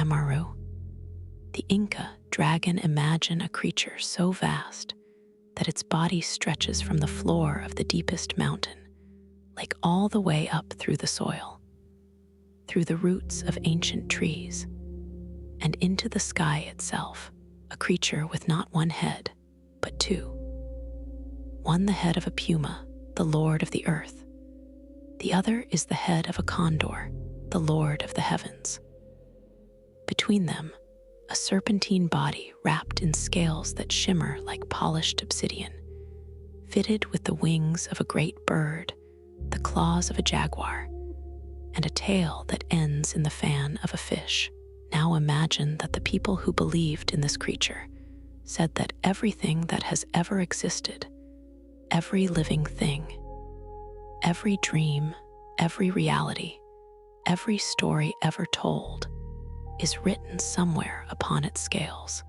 Amaru. The Inca dragon imagine a creature so vast that its body stretches from the floor of the deepest mountain, like all the way up through the soil, through the roots of ancient trees, and into the sky itself, a creature with not one head, but two. One the head of a puma, the lord of the earth. The other is the head of a condor, the lord of the heavens. Between them, a serpentine body wrapped in scales that shimmer like polished obsidian, fitted with the wings of a great bird, the claws of a jaguar, and a tail that ends in the fan of a fish. Now imagine that the people who believed in this creature said that everything that has ever existed, every living thing, every dream, every reality, every story ever told, is written somewhere upon its scales.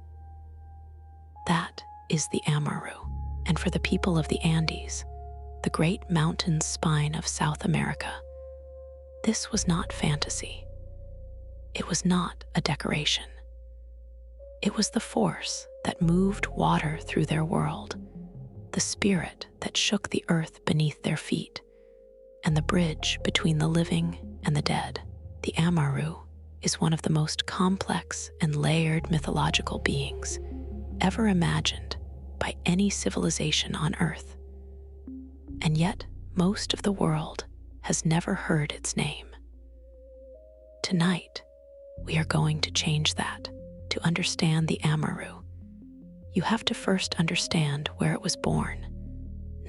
That is the Amaru, and for the people of the Andes, the great mountain spine of South America, this was not fantasy. It was not a decoration. It was the force that moved water through their world, the spirit that shook the earth beneath their feet, and the bridge between the living and the dead. The Amaru is one of the most complex and layered mythological beings ever imagined by any civilization on Earth. And yet, most of the world has never heard its name. Tonight, we are going to change that. To understand the Amaru, you have to first understand where it was born,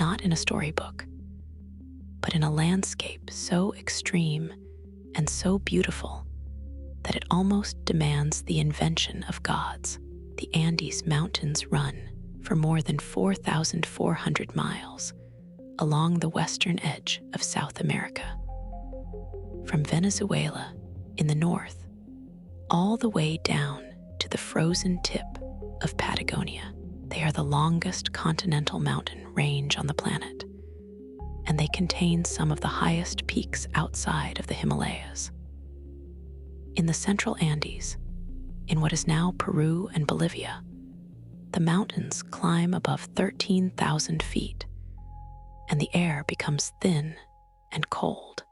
not in a storybook, but in a landscape so extreme and so beautiful that it almost demands the invention of gods. The Andes Mountains run for more than 4,400 miles along the western edge of South America. From Venezuela in the north, all the way down to the frozen tip of Patagonia. They are the longest continental mountain range on the planet, and they contain some of the highest peaks outside of the Himalayas. In the central Andes, in what is now Peru and Bolivia, the mountains climb above 13,000 feet, and the air becomes thin and cold,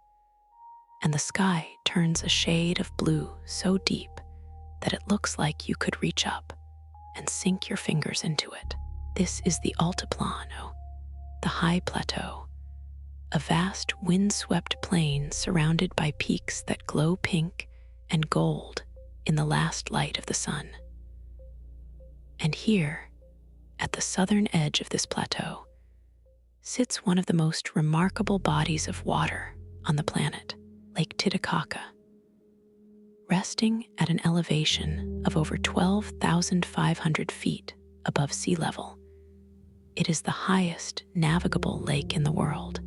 and the sky turns a shade of blue so deep that it looks like you could reach up and sink your fingers into it. This is the Altiplano, the high plateau, a vast windswept plain surrounded by peaks that glow pink and gold in the last light of the sun. And here, at the southern edge of this plateau, sits one of the most remarkable bodies of water on the planet, Lake Titicaca. Resting at an elevation of over 12,500 feet above sea level, it is the highest navigable lake in the world.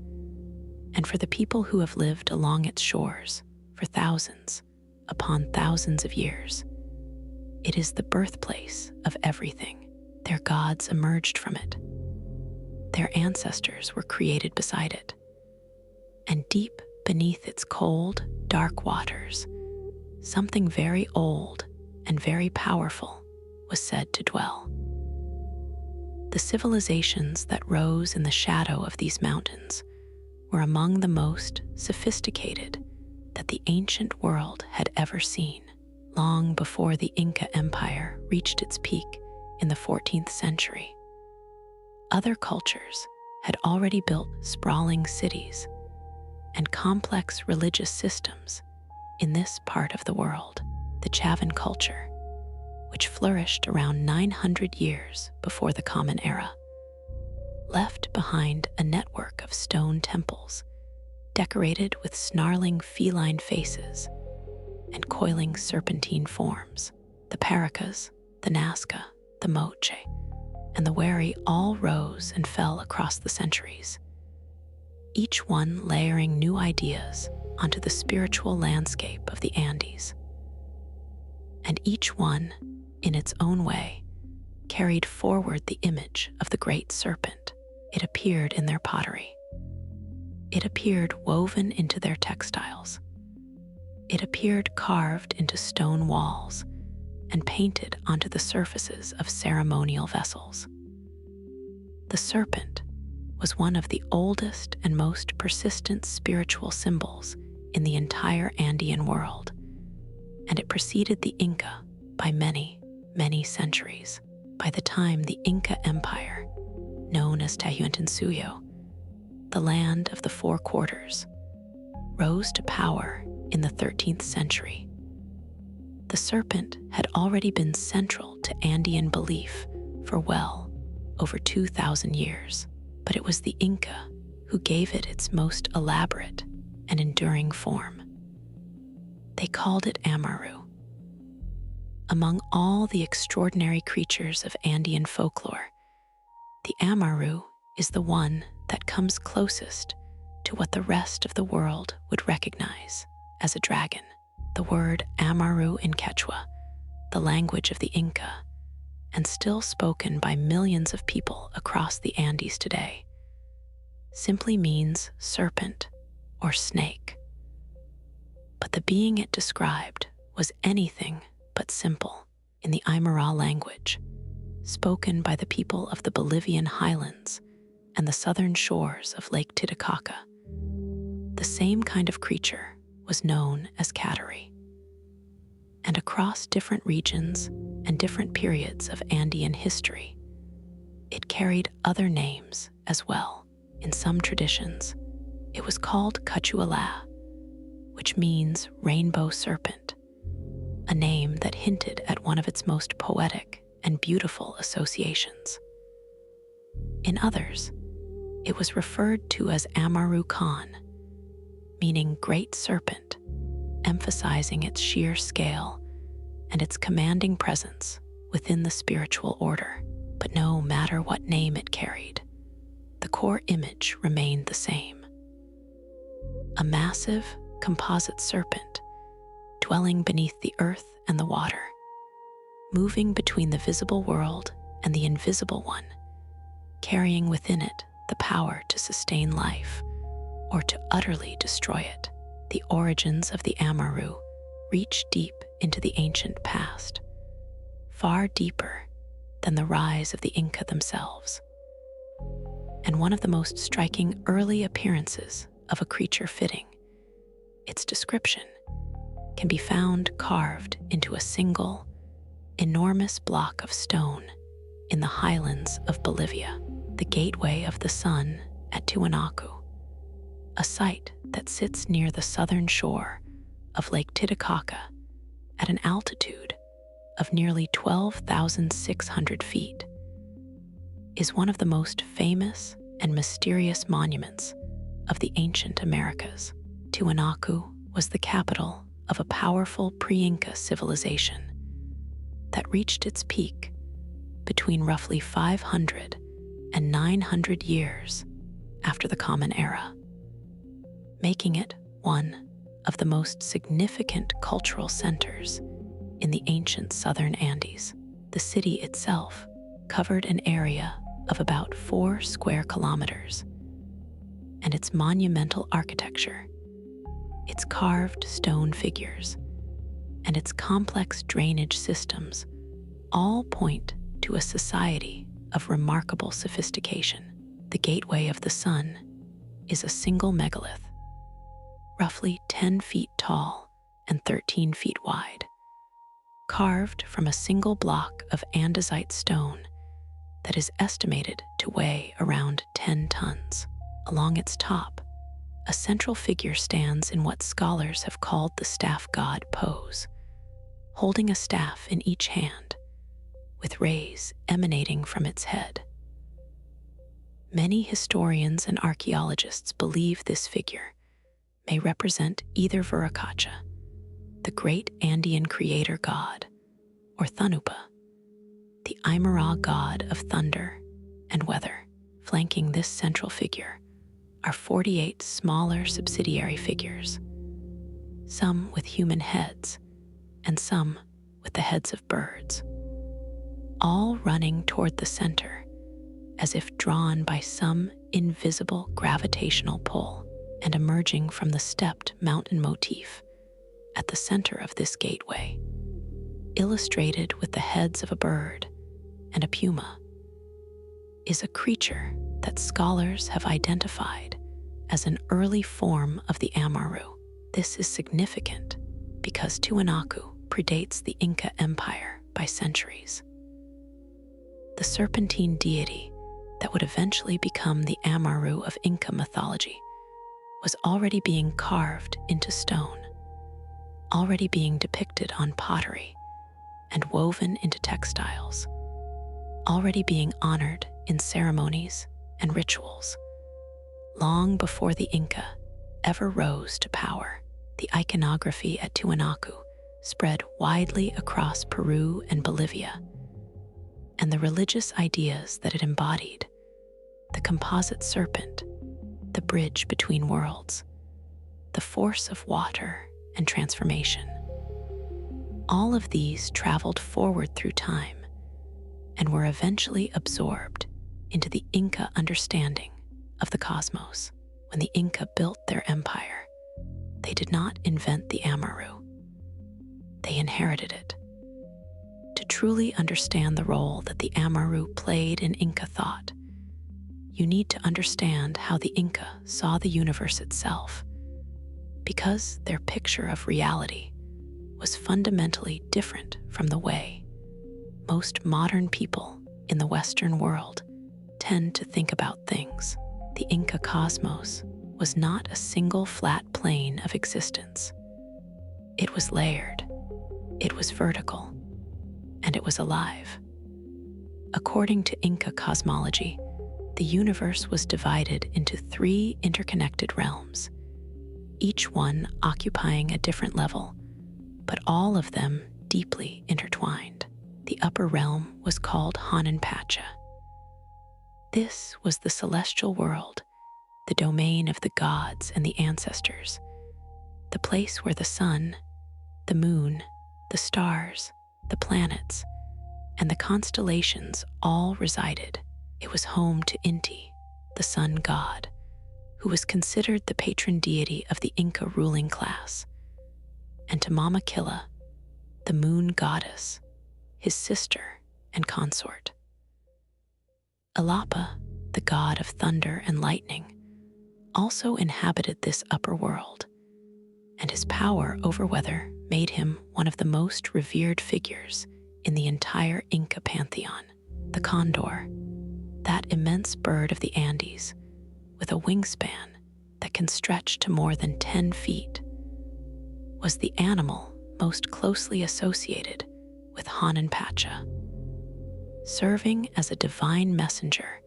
And for the people who have lived along its shores for thousands upon thousands of years, it is the birthplace of everything. Their gods emerged from it. Their ancestors were created beside it. And deep beneath its cold, dark waters, something very old and very powerful was said to dwell. The civilizations that rose in the shadow of these mountains were among the most sophisticated that the ancient world had ever seen, long before the Inca Empire reached its peak in the 14th century. Other cultures had already built sprawling cities and complex religious systems in this part of the world. The Chavan culture, which flourished around 900 years before the Common Era, left behind a network of stone temples decorated with snarling feline faces and coiling serpentine forms. The Paracas, the Nazca, the Moche, and the Wari all rose and fell across the centuries, each one layering new ideas onto the spiritual landscape of the Andes. And each one, in its own way, carried forward the image of the great serpent. It appeared in their pottery. It appeared woven into their textiles. It appeared carved into stone walls and painted onto the surfaces of ceremonial vessels. The serpent was one of the oldest and most persistent spiritual symbols in the entire Andean world, and it preceded the Inca by many, many centuries. By the time the Inca Empire, known as Tahuantinsuyo, the land of the four quarters, rose to power in the 13th century, the serpent had already been central to Andean belief for well over 2,000 years. But it was the Inca who gave it its most elaborate and enduring form. They called it Amaru. Among all the extraordinary creatures of Andean folklore, the Amaru is the one that comes closest to what the rest of the world would recognize as a dragon. The word Amaru in Quechua, the language of the Inca, and still spoken by millions of people across the Andes today, simply means serpent or snake. But the being it described was anything but simple. In the Aymara language, spoken by the people of the Bolivian highlands and the southern shores of Lake Titicaca, the same kind of creature was known as Catari. And across different regions and different periods of Andean history, it carried other names as well. In some traditions, it was called Cachuala, which means rainbow serpent, a name that hinted at one of its most poetic and beautiful associations. In others, it was referred to as Amaru Khan, meaning great serpent, emphasizing its sheer scale and its commanding presence within the spiritual order. But no matter what name it carried, the core image remained the same. A massive, composite serpent dwelling beneath the earth and the water, moving between the visible world and the invisible one, carrying within it the power to sustain life or to utterly destroy it. The origins of the Amaru reach deep into the ancient past, far deeper than the rise of the Inca themselves. And one of the most striking early appearances of a creature fitting its description can be found carved into a single, enormous block of stone in the highlands of Bolivia, the Gateway of the Sun at Tiwanaku, a site that sits near the southern shore of Lake Titicaca at an altitude of nearly 12,600 feet, is one of the most famous and mysterious monuments of the ancient Americas. Tiwanaku was the capital of a powerful pre-Inca civilization that reached its peak between roughly 500 and 900 years after the Common Era, making it one of the most significant cultural centers in the ancient southern Andes. The city itself covered an area of about 4 square kilometers, and its monumental architecture, its carved stone figures, and its complex drainage systems all point to a society of remarkable sophistication. The Gateway of the Sun is a single megalith, roughly 10 feet tall and 13 feet wide, carved from a single block of andesite stone that is estimated to weigh around 10 tons. Along its top, a central figure stands in what scholars have called the staff god pose, holding a staff in each hand, with rays emanating from its head. Many historians and archaeologists believe this figure may represent either Viracocha, the great Andean creator god, or Thunupa, the Aymara god of thunder and weather. Flanking this central figure are 48 smaller subsidiary figures, some with human heads and some with the heads of birds, all running toward the center as if drawn by some invisible gravitational pull, and emerging from the stepped mountain motif at the center of this gateway, illustrated with the heads of a bird and a puma, is a creature that scholars have identified as an early form of the Amaru. This is significant because Tiwanaku predates the Inca Empire by centuries. The serpentine deity that would eventually become the Amaru of Inca mythology was already being carved into stone, already being depicted on pottery and woven into textiles, already being honored in ceremonies and rituals. Long before the Inca ever rose to power, the iconography at Tiwanaku spread widely across Peru and Bolivia, and the religious ideas that it embodied, the composite serpent, the bridge between worlds, the force of water and transformation. All of these traveled forward through time and were eventually absorbed into the Inca understanding of the cosmos. When the Inca built their empire, they did not invent the Amaru. They inherited it. To truly understand the role that the Amaru played in Inca thought, you need to understand how the Inca saw the universe itself, because their picture of reality was fundamentally different from the way most modern people in the Western world tend to think about things. The Inca cosmos was not a single flat plane of existence. It was layered, it was vertical, and it was alive. According to Inca cosmology, the universe was divided into 3 interconnected realms, each one occupying a different level, but all of them deeply intertwined. The upper realm was called Hananpacha. This was the celestial world, the domain of the gods and the ancestors, the place where the sun, the moon, the stars, the planets, and the constellations all resided. It was home to Inti, the sun god, who was considered the patron deity of the Inca ruling class, and to Mama Killa, the moon goddess, his sister and consort. Alapa, the god of thunder and lightning, also inhabited this upper world, and his power over weather made him one of the most revered figures in the entire Inca pantheon. The condor, that immense bird of the Andes, with a wingspan that can stretch to more than 10 feet, was the animal most closely associated with Hananpacha, serving as a divine messenger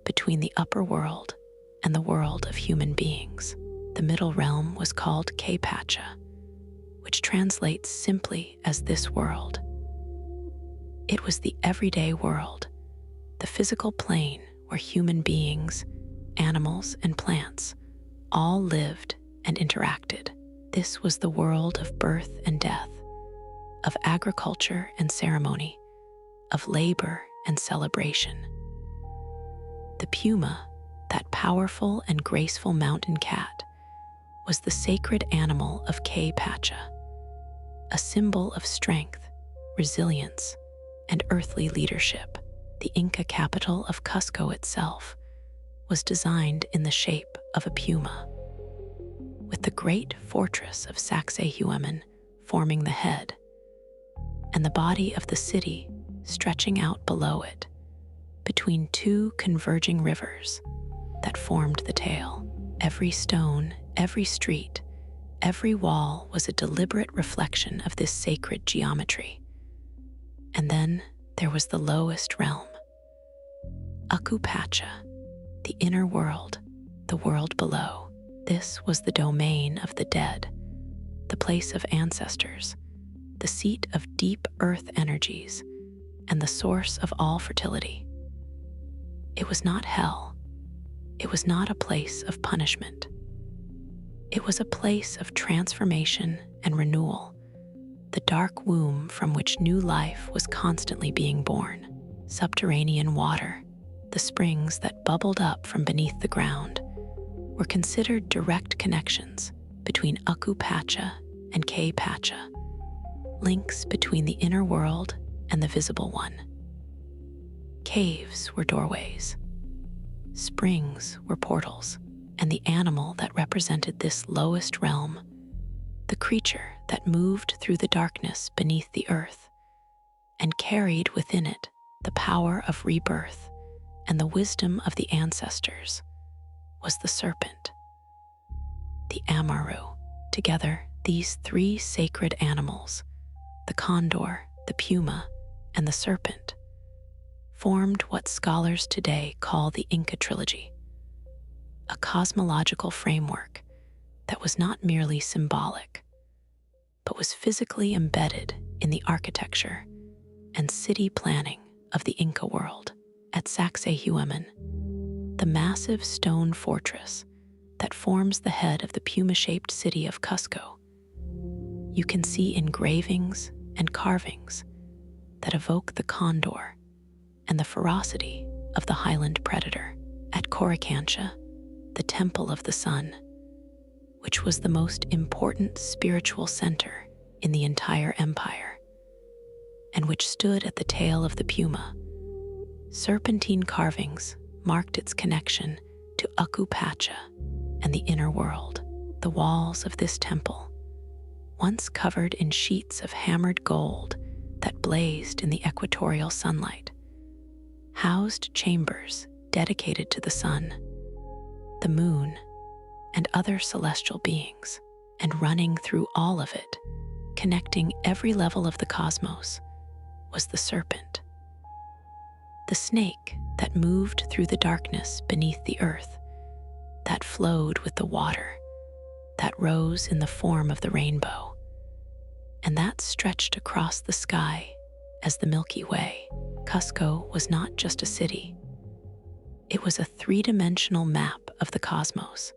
between the upper world and the world of human beings. The middle realm was called K-Pacha, which translates simply as this world. It was the everyday world, the physical plane where human beings, animals, and plants all lived and interacted. This was the world of birth and death, of agriculture and ceremony, of labor and celebration. The puma, that powerful and graceful mountain cat, was the sacred animal of K-Pacha, a symbol of strength, resilience, and earthly leadership. The Inca capital of Cusco itself was designed in the shape of a puma, with the great fortress of Sacsayhuaman forming the head, and the body of the city stretching out below it, between 2 converging rivers that formed the tail. Every stone, every street, every wall was a deliberate reflection of this sacred geometry. And then there was the lowest realm, Akupacha, the inner world, the world below. This was the domain of the dead, the place of ancestors, the seat of deep earth energies, and the source of all fertility. It was not hell. It was not a place of punishment. It was a place of transformation and renewal, the dark womb from which new life was constantly being born. Subterranean water, the springs that bubbled up from beneath the ground, were considered direct connections between Akupacha and K Pacha, links between the inner world and the visible one. Caves were doorways, springs were portals, and the animal that represented this lowest realm, the creature that moved through the darkness beneath the earth and carried within it the power of rebirth and the wisdom of the ancestors, was the serpent. The Amaru. Together, these three sacred animals, the condor, the puma, and the serpent, formed what scholars today call the Inca trilogy, a cosmological framework that was not merely symbolic, but was physically embedded in the architecture and city planning of the Inca world. At Sacsayhuaman, the massive stone fortress that forms the head of the puma-shaped city of Cusco, you can see engravings and carvings that evoke the condor and the ferocity of the highland predator. At Coricancha, the Temple of the Sun, which was the most important spiritual center in the entire empire, and which stood at the tail of the puma, serpentine carvings marked its connection to Aku Pacha and the inner world. The walls of this temple, once covered in sheets of hammered gold that blazed in the equatorial sunlight, housed chambers dedicated to the sun, the moon, and other celestial beings, and running through all of it, connecting every level of the cosmos, was the serpent. The snake that moved through the darkness beneath the earth, that flowed with the water, that rose in the form of the rainbow, and that stretched across the sky as the Milky Way. Cusco was not just a city. It was a three-dimensional map of the cosmos,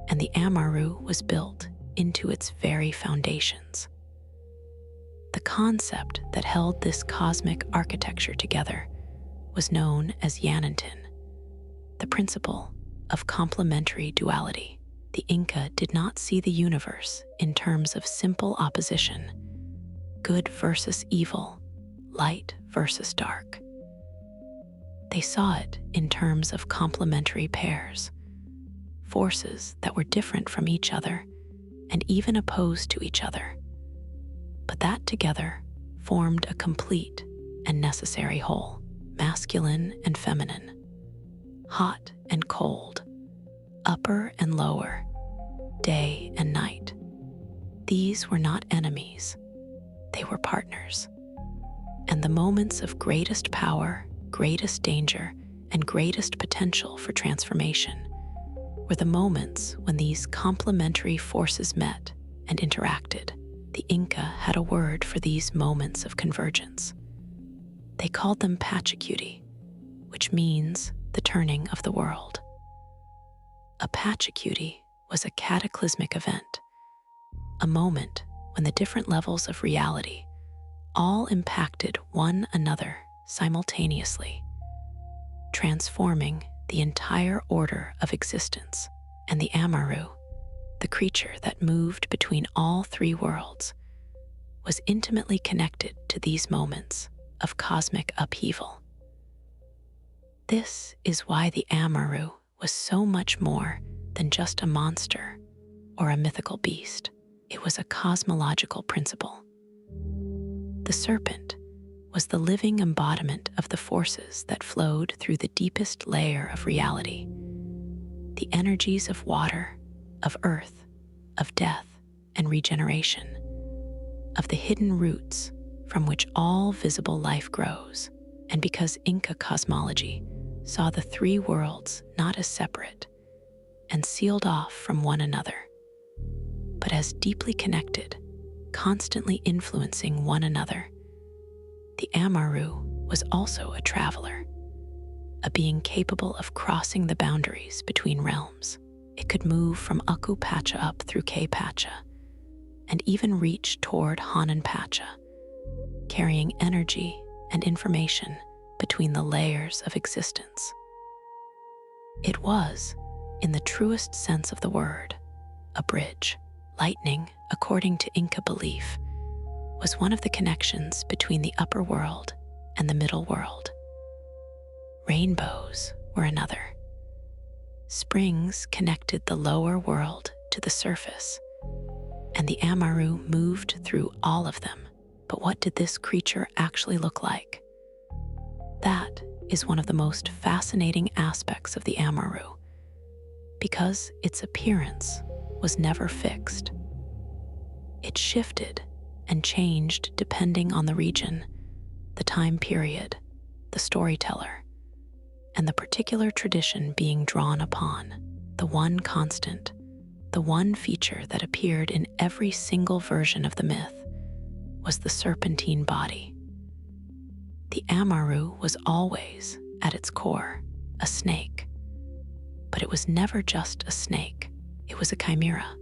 and the Amaru was built into its very foundations. The concept that held this cosmic architecture together was known as Yanantin, the principle of complementary duality. The Inca did not see the universe in terms of simple opposition, good versus evil, light versus dark. They saw it in terms of complementary pairs, forces that were different from each other and even opposed to each other, but that together formed a complete and necessary whole. Masculine and feminine, hot and cold, upper and lower, day and night. These were not enemies, they were partners. And the moments of greatest power, greatest danger, and greatest potential for transformation were the moments when these complementary forces met and interacted. The Inca had a word for these moments of convergence. They called them Pachacuti, which means the turning of the world. A Pachacuti was a cataclysmic event, a moment when the different levels of reality all impacted one another simultaneously, transforming the entire order of existence. And the Amaru, the creature that moved between all three worlds, was intimately connected to these moments of cosmic upheaval. This is why the Amaru was so much more than just a monster or a mythical beast. It was a cosmological principle. The serpent was the living embodiment of the forces that flowed through the deepest layer of reality, the energies of water, of earth, of death and regeneration, of the hidden roots from which all visible life grows. And because Inca cosmology saw the three worlds not as separate and sealed off from one another, but as deeply connected, constantly influencing one another, the Amaru was also a traveler, a being capable of crossing the boundaries between realms. It could move from Aku Pacha up through K Pacha, and even reach toward Hanan Pacha, carrying energy and information between the layers of existence. It was, in the truest sense of the word, a bridge. Lightning according to Inca belief, was one of the connections between the upper world and the middle world. Rainbows were another. Springs connected the lower world to the surface, and the Amaru moved through all of them. But what did this creature actually look like? That is one of the most fascinating aspects of the Amaru, because its appearance was never fixed. It shifted and changed depending on the region, the time period, the storyteller, and the particular tradition being drawn upon. The one constant, the one feature that appeared in every single version of the myth, was the serpentine body. The Amaru was always, at its core, a snake. But it was never just a snake. It was a chimera,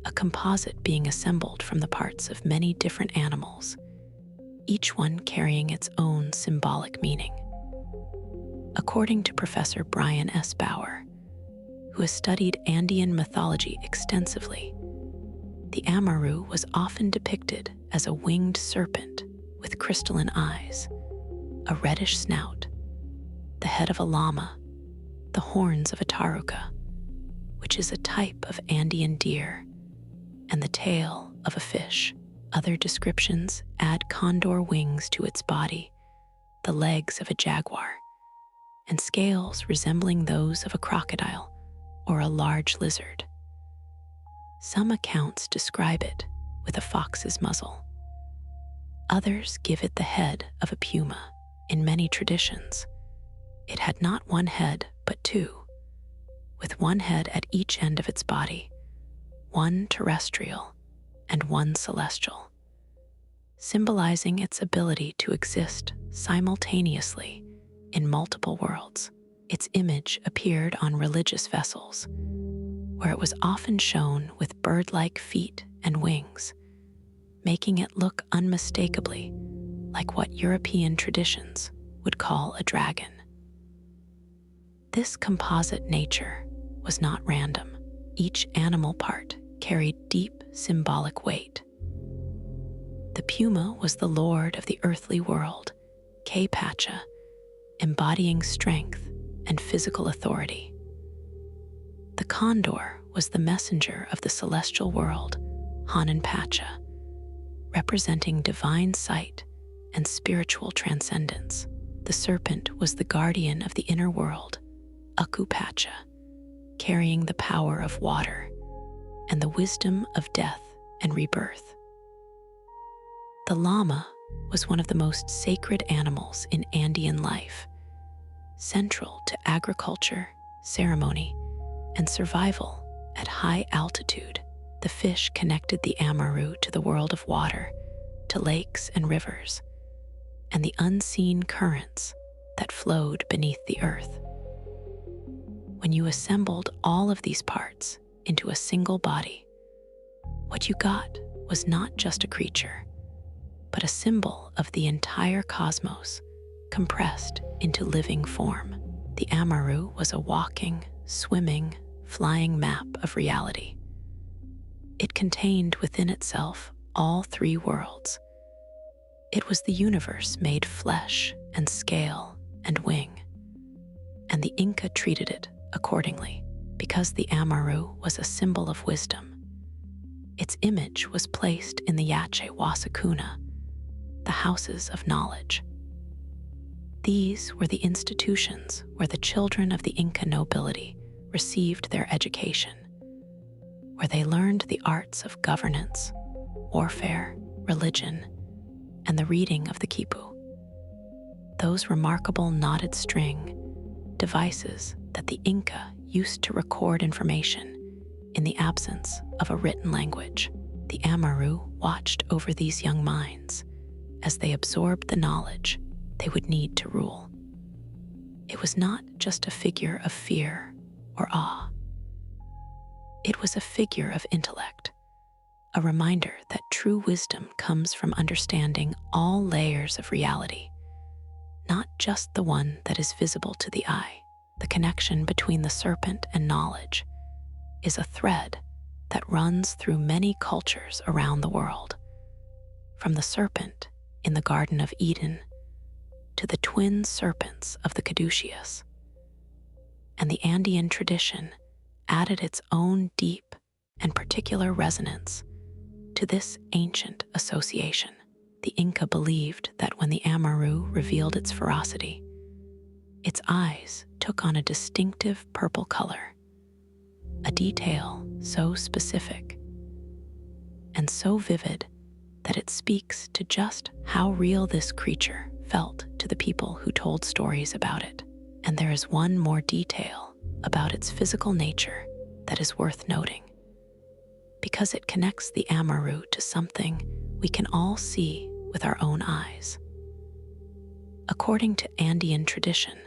a composite being assembled from the parts of many different animals, each one carrying its own symbolic meaning. According to Professor Brian S. Bauer, who has studied Andean mythology extensively, the Amaru was often depicted as a winged serpent with crystalline eyes, a reddish snout, the head of a llama, the horns of a taruca, which is a type of Andean deer, and the tail of a fish. Other descriptions add condor wings to its body, the legs of a jaguar, and scales resembling those of a crocodile or a large lizard. Some accounts describe it with a fox's muzzle. Others give it the head of a puma. In many traditions, it had not one head but two, with one head at each end of its body, one terrestrial and one celestial, symbolizing its ability to exist simultaneously in multiple worlds. Its image appeared on religious vessels, where it was often shown with bird-like feet and wings, making it look unmistakably like what European traditions would call a dragon. This composite nature was not random. Each animal part carried deep symbolic weight. The puma was the lord of the earthly world, K-Pacha, embodying strength and physical authority. The condor was the messenger of the celestial world, Hanan-Pacha, representing divine sight and spiritual transcendence. The serpent was the guardian of the inner world, Aku-Pacha, carrying the power of water and the wisdom of death and rebirth. The llama was one of the most sacred animals in Andean life, central to agriculture, ceremony, and survival at high altitude. The fish connected the Amaru to the world of water, to lakes and rivers, and the unseen currents that flowed beneath the earth. When you assembled all of these parts into a single body, what you got was not just a creature, but a symbol of the entire cosmos compressed into living form. The Amaru was a walking, swimming, flying map of reality. It contained within itself all three worlds. It was the universe made flesh and scale and wing, and the Inca treated it accordingly. Because the Amaru was a symbol of wisdom, its image was placed in the Yache Wasakuna, the houses of knowledge. These were the institutions where the children of the Inca nobility received their education, where they learned the arts of governance, warfare, religion, and the reading of the quipu. Those remarkable knotted string devices that the Inca used to record information in the absence of a written language. The Amaru watched over these young minds as they absorbed the knowledge they would need to rule. It was not just a figure of fear or awe. It was a figure of intellect, a reminder that true wisdom comes from understanding all layers of reality, not just the one that is visible to the eye. The connection between the serpent and knowledge is a thread that runs through many cultures around the world, from the serpent in the Garden of Eden to the twin serpents of the Caduceus. And the Andean tradition added its own deep and particular resonance to this ancient association. The Inca believed that when the Amaru revealed its ferocity, its eyes took on a distinctive purple color, a detail so specific and so vivid that it speaks to just how real this creature felt to the people who told stories about it. And there is one more detail about its physical nature that is worth noting, because it connects the Amaru to something we can all see with our own eyes. According to Andean tradition,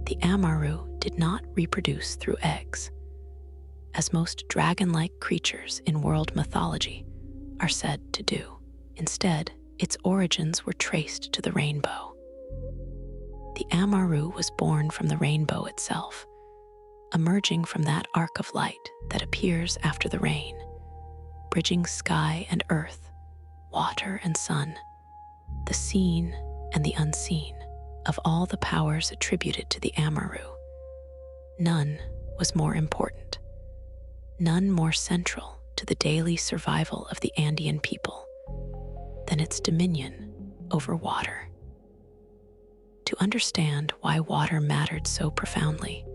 the Amaru did not reproduce through eggs, as most dragon-like creatures in world mythology are said to do. Instead, its origins were traced to the rainbow. The Amaru was born from the rainbow itself, emerging from that arc of light that appears after the rain, bridging sky and earth, water and sun, the seen and the unseen. Of all the powers attributed to the Amaru, none was more important, none more central to the daily survival of the Andean people than its dominion over water. To understand why water mattered so profoundly,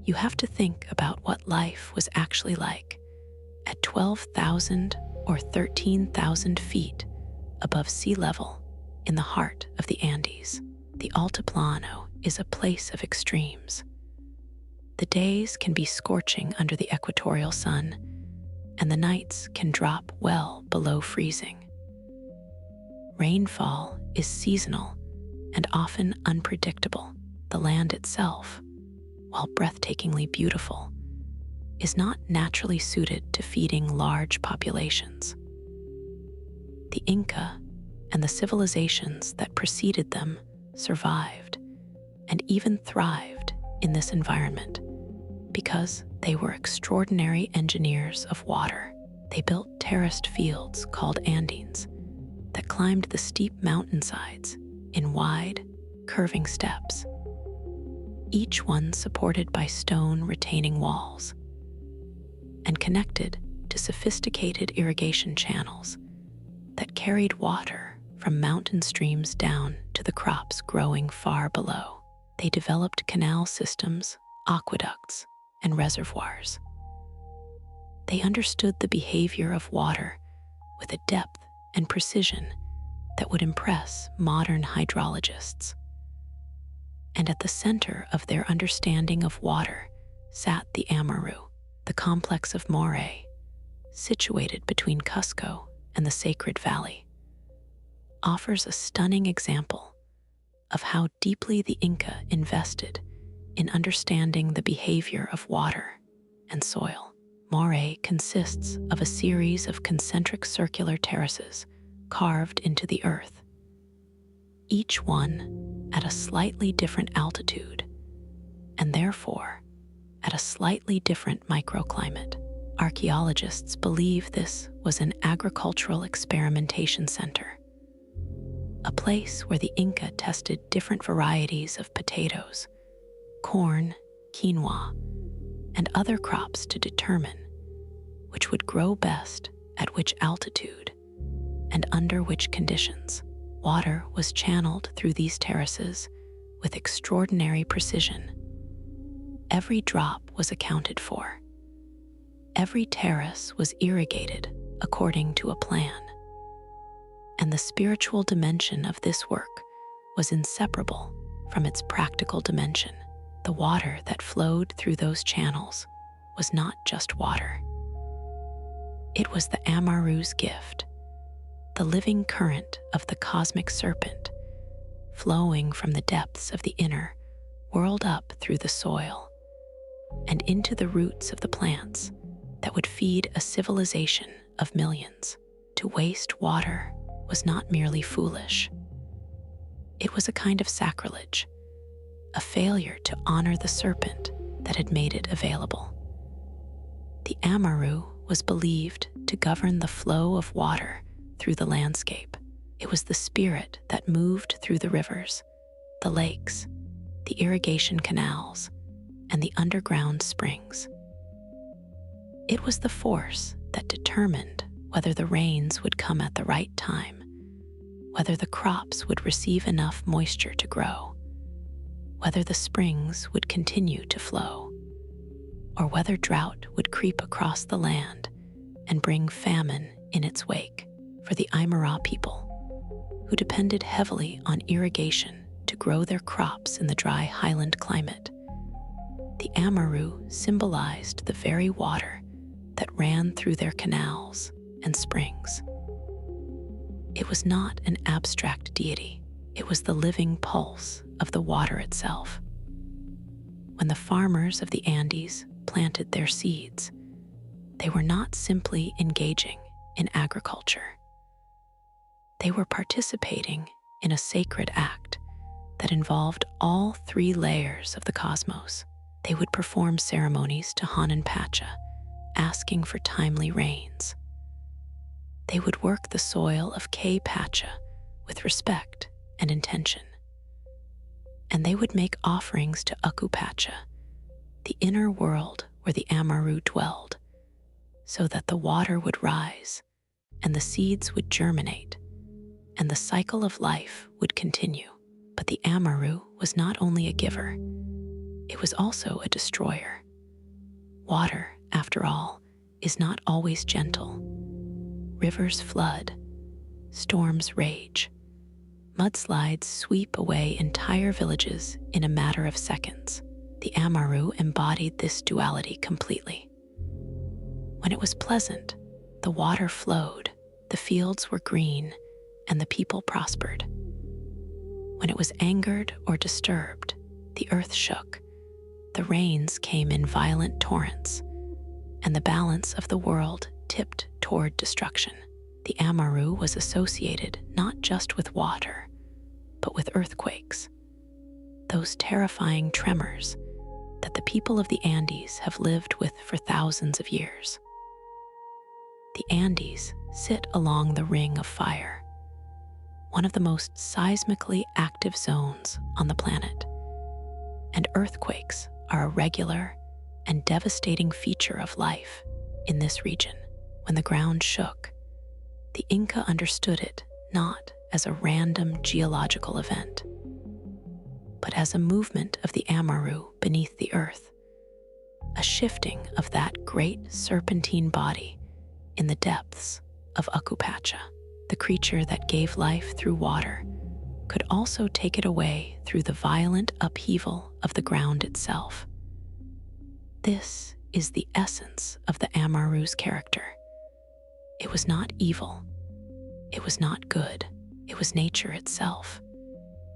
you have to think about what life was actually like at 12,000 or 13,000 feet above sea level in the heart of the Andes. The Altiplano is a place of extremes. The days can be scorching under the equatorial sun, and the nights can drop well below freezing. Rainfall is seasonal and often unpredictable. The land itself, while breathtakingly beautiful, is not naturally suited to feeding large populations. The Inca and the civilizations that preceded them survived and even thrived in this environment because they were extraordinary engineers of water. They built terraced fields called Andeans that climbed the steep mountainsides in wide, curving steps, each one supported by stone retaining walls and connected to sophisticated irrigation channels that carried water from mountain streams down to the crops growing far below. They developed canal systems, aqueducts, and reservoirs. They understood the behavior of water with a depth and precision that would impress modern hydrologists. And at the center of their understanding of water sat the Amaru, the complex of Moray, situated between Cusco and the Sacred Valley, offers a stunning example of how deeply the Inca invested in understanding the behavior of water and soil. Moray consists of a series of concentric circular terraces carved into the earth, each one at a slightly different altitude and therefore at a slightly different microclimate. Archaeologists believe this was an agricultural experimentation center, a place where the Inca tested different varieties of potatoes, corn, quinoa, and other crops to determine which would grow best at which altitude and under which conditions. Water was channeled through these terraces with extraordinary precision. Every drop was accounted for. Every terrace was irrigated according to a plan. And the spiritual dimension of this work was inseparable from its practical dimension. The water that flowed through those channels was not just water. It was the Amaru's gift, the living current of the cosmic serpent, flowing from the depths of the inner, whirled up through the soil and into the roots of the plants that would feed a civilization of millions. To waste water was not merely foolish. It was a kind of sacrilege, a failure to honor the serpent that had made it available. The Amaru was believed to govern the flow of water through the landscape. It was the spirit that moved through the rivers, the lakes, the irrigation canals, and the underground springs. It was the force that determined whether the rains would come at the right time, whether the crops would receive enough moisture to grow, whether the springs would continue to flow, or whether drought would creep across the land and bring famine in its wake. For the Amaru people, who depended heavily on irrigation to grow their crops in the dry highland climate, the Amaru symbolized the very water that ran through their canals and springs. It was not an abstract deity, it was the living pulse of the water itself. When the farmers of the Andes planted their seeds, they were not simply engaging in agriculture. They were participating in a sacred act that involved all three layers of the cosmos. They would perform ceremonies to Pacha, asking for timely rains. They would work the soil of Pacha with respect and intention. And they would make offerings to Pacha, the inner world where the Amaru dwelled, so that the water would rise and the seeds would germinate and the cycle of life would continue. But the Amaru was not only a giver, it was also a destroyer. Water, after all, is not always gentle. Rivers flood, storms rage, mudslides sweep away entire villages in a matter of seconds. The Amaru embodied this duality completely. When it was pleasant, the water flowed, the fields were green, and the people prospered. When it was angered or disturbed, the earth shook, the rains came in violent torrents, and the balance of the world tipped toward destruction. The Amaru was associated not just with water, but with earthquakes, those terrifying tremors that the people of the Andes have lived with for thousands of years. The Andes sit along the Ring of Fire, one of the most seismically active zones on the planet, and earthquakes are a regular and devastating feature of life in this region. When the ground shook, the Inca understood it not as a random geological event, but as a movement of the Amaru beneath the earth, a shifting of that great serpentine body in the depths of Pacha. The creature that gave life through water could also take it away through the violent upheaval of the ground itself. This is the essence of the Amaru's character. It was not evil. It was not good. It was nature itself,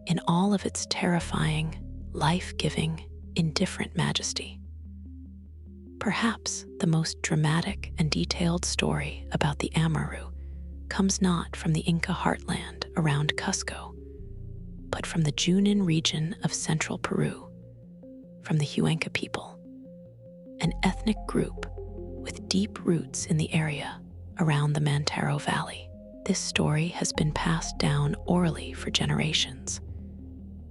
in all of its terrifying, life-giving, indifferent majesty. Perhaps the most dramatic and detailed story about the Amaru comes not from the Inca heartland around Cusco, but from the Junin region of central Peru, from the Huanca people, an ethnic group with deep roots in the area around the Mantaro Valley. This story has been passed down orally for generations,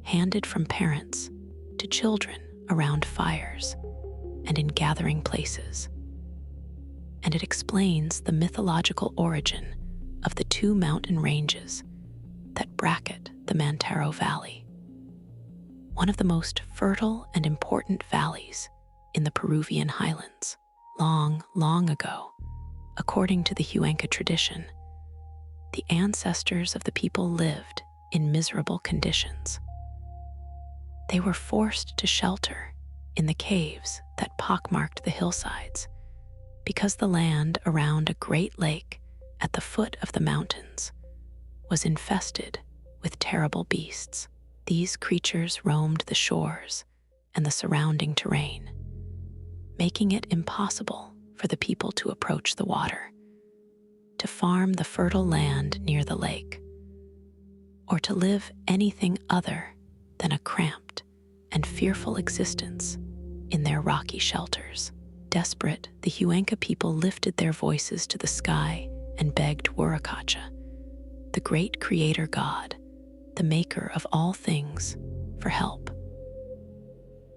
handed from parents to children around fires and in gathering places. And it explains the mythological origin of the two mountain ranges that bracket the Mantaro Valley, one of the most fertile and important valleys in the Peruvian highlands. Long, long ago, according to the Huanca tradition, the ancestors of the people lived in miserable conditions. They were forced to shelter in the caves that pockmarked the hillsides because the land around a great lake at the foot of the mountains was infested with terrible beasts. These creatures roamed the shores and the surrounding terrain, making it impossible for the people to approach the water, to farm the fertile land near the lake, or to live anything other than a cramped and fearful existence in their rocky shelters. Desperate, the Huanca people lifted their voices to the sky and begged Wurakacha, the great creator god, the maker of all things, for help.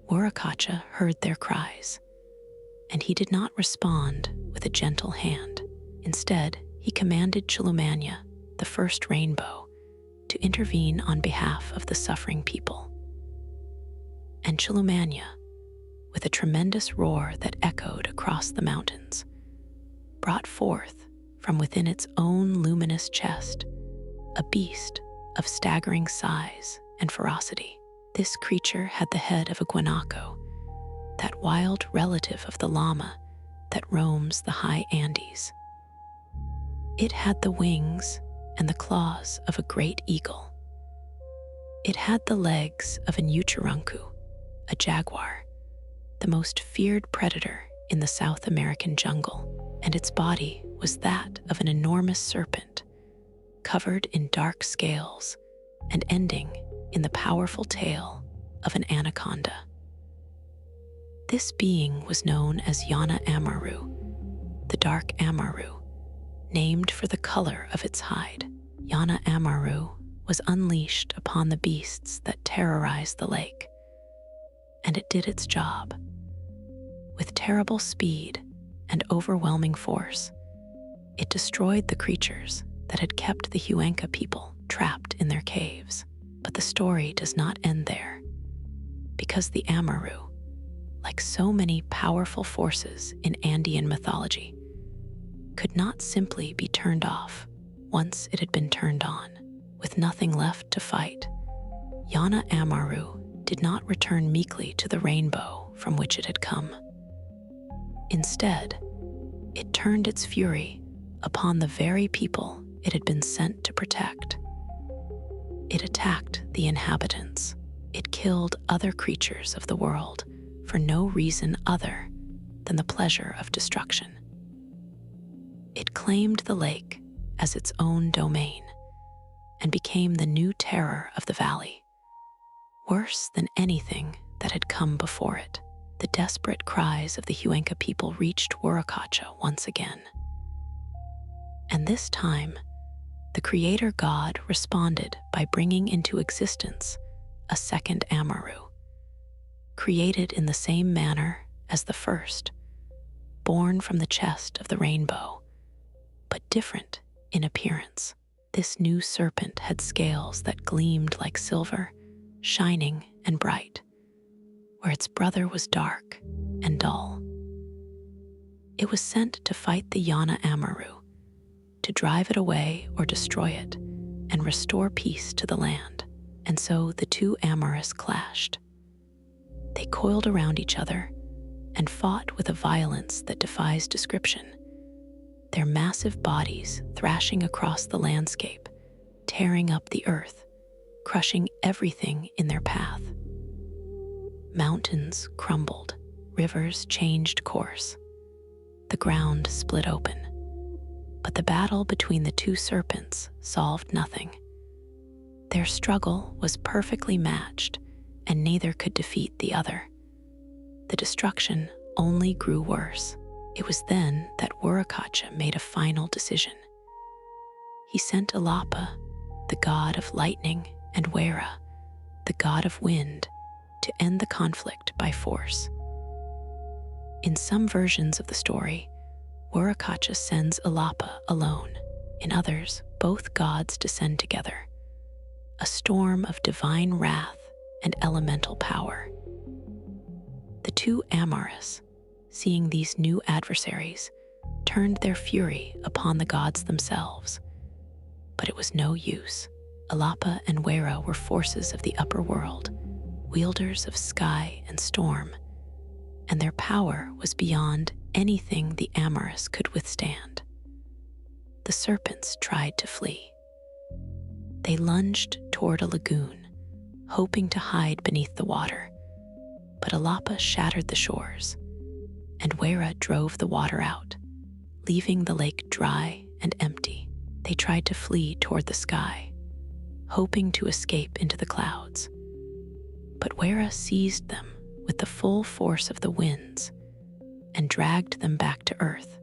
Wurakacha heard their cries, and he did not respond with a gentle hand. Instead, he commanded Chilumanya, the first rainbow, to intervene on behalf of the suffering people. And Chilumanya, with a tremendous roar that echoed across the mountains, brought forth from within its own luminous chest a beast of staggering size and ferocity. This creature had the head of a guanaco, that wild relative of the llama that roams the high Andes. It had the wings and the claws of a great eagle. It had the legs of an uchuruncu, a jaguar, the most feared predator in the South American jungle, and its body was that of an enormous serpent, covered in dark scales and ending in the powerful tail of an anaconda. This being was known as Yana Amaru, the dark Amaru, named for the color of its hide. Yana Amaru was unleashed upon the beasts that terrorized the lake, and it did its job. With terrible speed and overwhelming force, it destroyed the creatures that had kept the Huanca people trapped in their caves. But the story does not end there, because the Amaru, like so many powerful forces in Andean mythology, could not simply be turned off once it had been turned on. With nothing left to fight, Yana Amaru did not return meekly to the rainbow from which it had come. Instead, it turned its fury upon the very people it had been sent to protect. It attacked the inhabitants. It killed other creatures of the world for no reason other than the pleasure of destruction. It claimed the lake as its own domain and became the new terror of the valley, worse than anything that had come before it. The desperate cries of the Huanca people reached Wurakacha once again. And this time, the creator god responded by bringing into existence a second Amaru, created in the same manner as the first, born from the chest of the rainbow, but different in appearance. This new serpent had scales that gleamed like silver, shining and bright, where its brother was dark and dull. It was sent to fight the Yana Amaru, to drive it away or destroy it, and restore peace to the land. And so the two Amarus clashed. They coiled around each other and fought with a violence that defies description, their massive bodies thrashing across the landscape, tearing up the earth, crushing everything in their path. Mountains crumbled, rivers changed course, the ground split open. But the battle between the two serpents solved nothing. Their struggle was perfectly matched, and neither could defeat the other. The destruction only grew worse. It was then that Wurakacha made a final decision. He sent Alapa, the god of lightning, and Wera, the god of wind, to end the conflict by force. In some versions of the story, Wurakacha sends Alapa alone. In others, both gods descend together, a storm of divine wrath and elemental power. The two Amarus, seeing these new adversaries, turned their fury upon the gods themselves. But it was no use. Alapa and Wera were forces of the upper world, wielders of sky and storm, and their power was beyond anything the Amarus could withstand. The serpents tried to flee. They lunged toward a lagoon, hoping to hide beneath the water, but Alapa shattered the shores, and Wera drove the water out, leaving the lake dry and empty. They tried to flee toward the sky, hoping to escape into the clouds, but Wera seized them with the full force of the winds and dragged them back to earth.